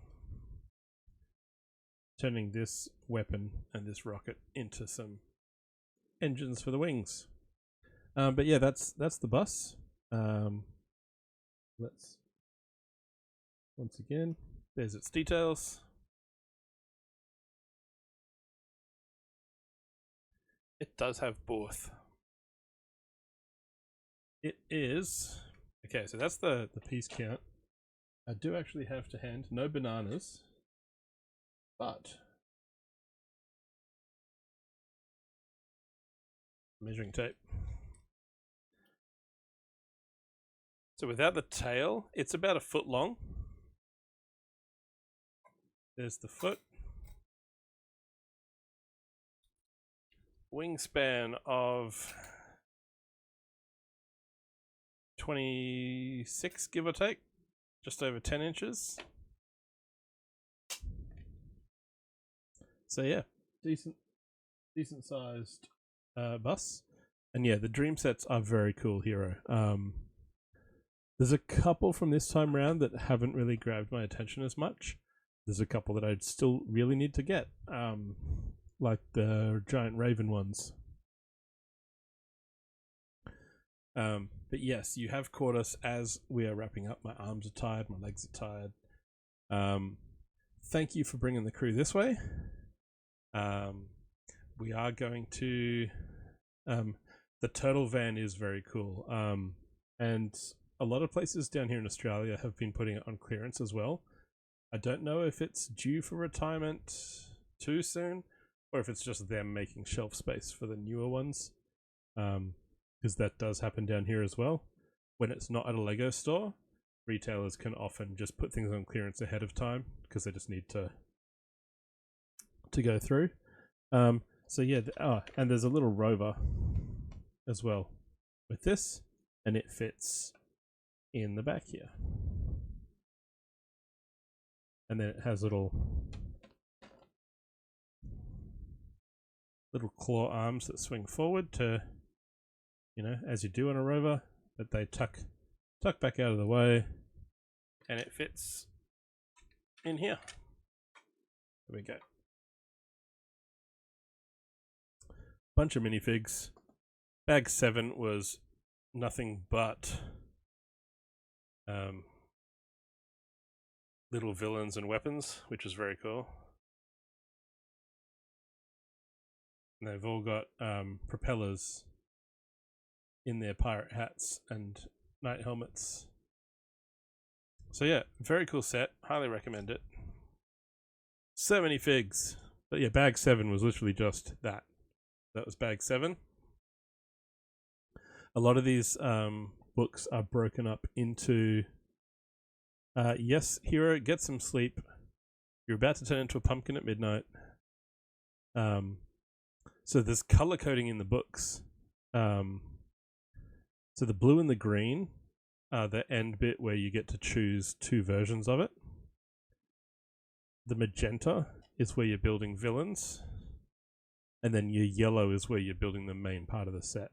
this weapon and this rocket into some engines for the wings. But yeah, that's the bus. Let's once again, there's its details. It does have both. It is okay. So that's the piece count. I do actually have to hand no bananas, but measuring tape. So without the tail, it's about 1 foot long. There's the foot. Wingspan of 26, give or take, just over 10 inches. So yeah, decent sized bus. And yeah, the dream sets are very cool, Hero. There's a couple from this time round that haven't really grabbed my attention as much. There's a couple that I'd still really need to get, like the giant raven ones. But yes, you have caught us as we are wrapping up. My arms are tired, my legs are tired. Thank you for bringing the crew this way. We are going to... the turtle van is very cool. And a lot of places down here in Australia have been putting it on clearance as well. I don't know if it's due for retirement too soon, or if it's just them making shelf space for the newer ones. Because that does happen down here as well. When it's not at a Lego store, retailers can often just put things on clearance ahead of time because they just need to go through. So yeah, and there's a little rover as well with this, and it fits in the back here. And then it has little claw arms that swing forward to, you know, as you do on a rover, but they tuck back out of the way, and it fits in here. There we go. Bunch of minifigs. Bag 7 was nothing but little villains and weapons, which is very cool. And they've all got propellers in their pirate hats and knight helmets. So yeah, very cool set. Highly recommend it. So many figs. But yeah, bag 7 was literally just that. That was bag 7. A lot of these books are broken up into yes, hero, get some sleep. You're about to turn into a pumpkin at midnight. So there's color coding in the books. So the blue and the green are the end bit where you get to choose 2 versions of it. The magenta is where you're building villains. And then your yellow is where you're building the main part of the set.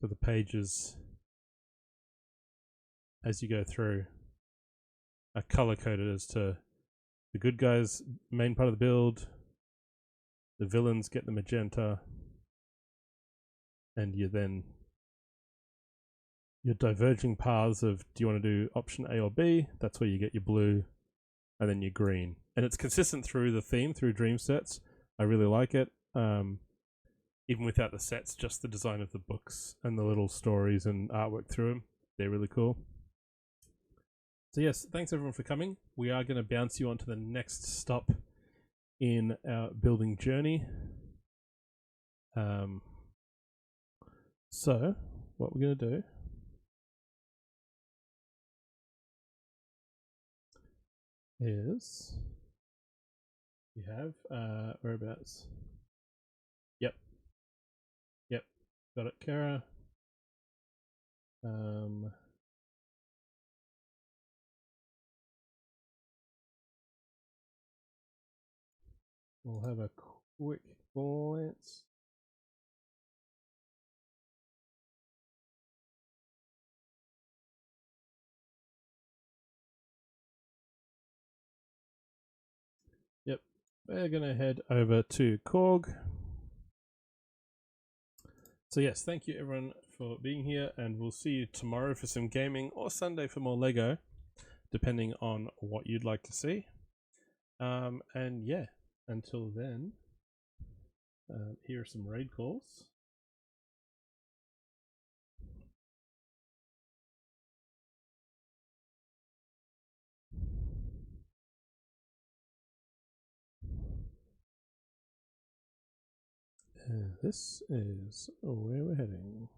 So the pages, as you go through, are color coded as to the good guys' main part of the build, the villains get the magenta, and you're diverging paths of, do you want to do option A or B? That's where you get your blue, and then your green. And it's consistent through the theme, through Dream sets. I really like it. Even without the sets, just the design of the books and the little stories and artwork through them, they're really cool. So yes, thanks everyone for coming. We are going to bounce you onto the next stop in our building journey. So what we're going to do is we have whereabouts? Yep, got it, Kara. We'll have a quick glance. Yep, we're going to head over to Korg. So yes, thank you everyone for being here, and we'll see you tomorrow for some gaming, or Sunday for more Lego, depending on what you'd like to see. And yeah, until then, here are some raid calls. This is where we're heading.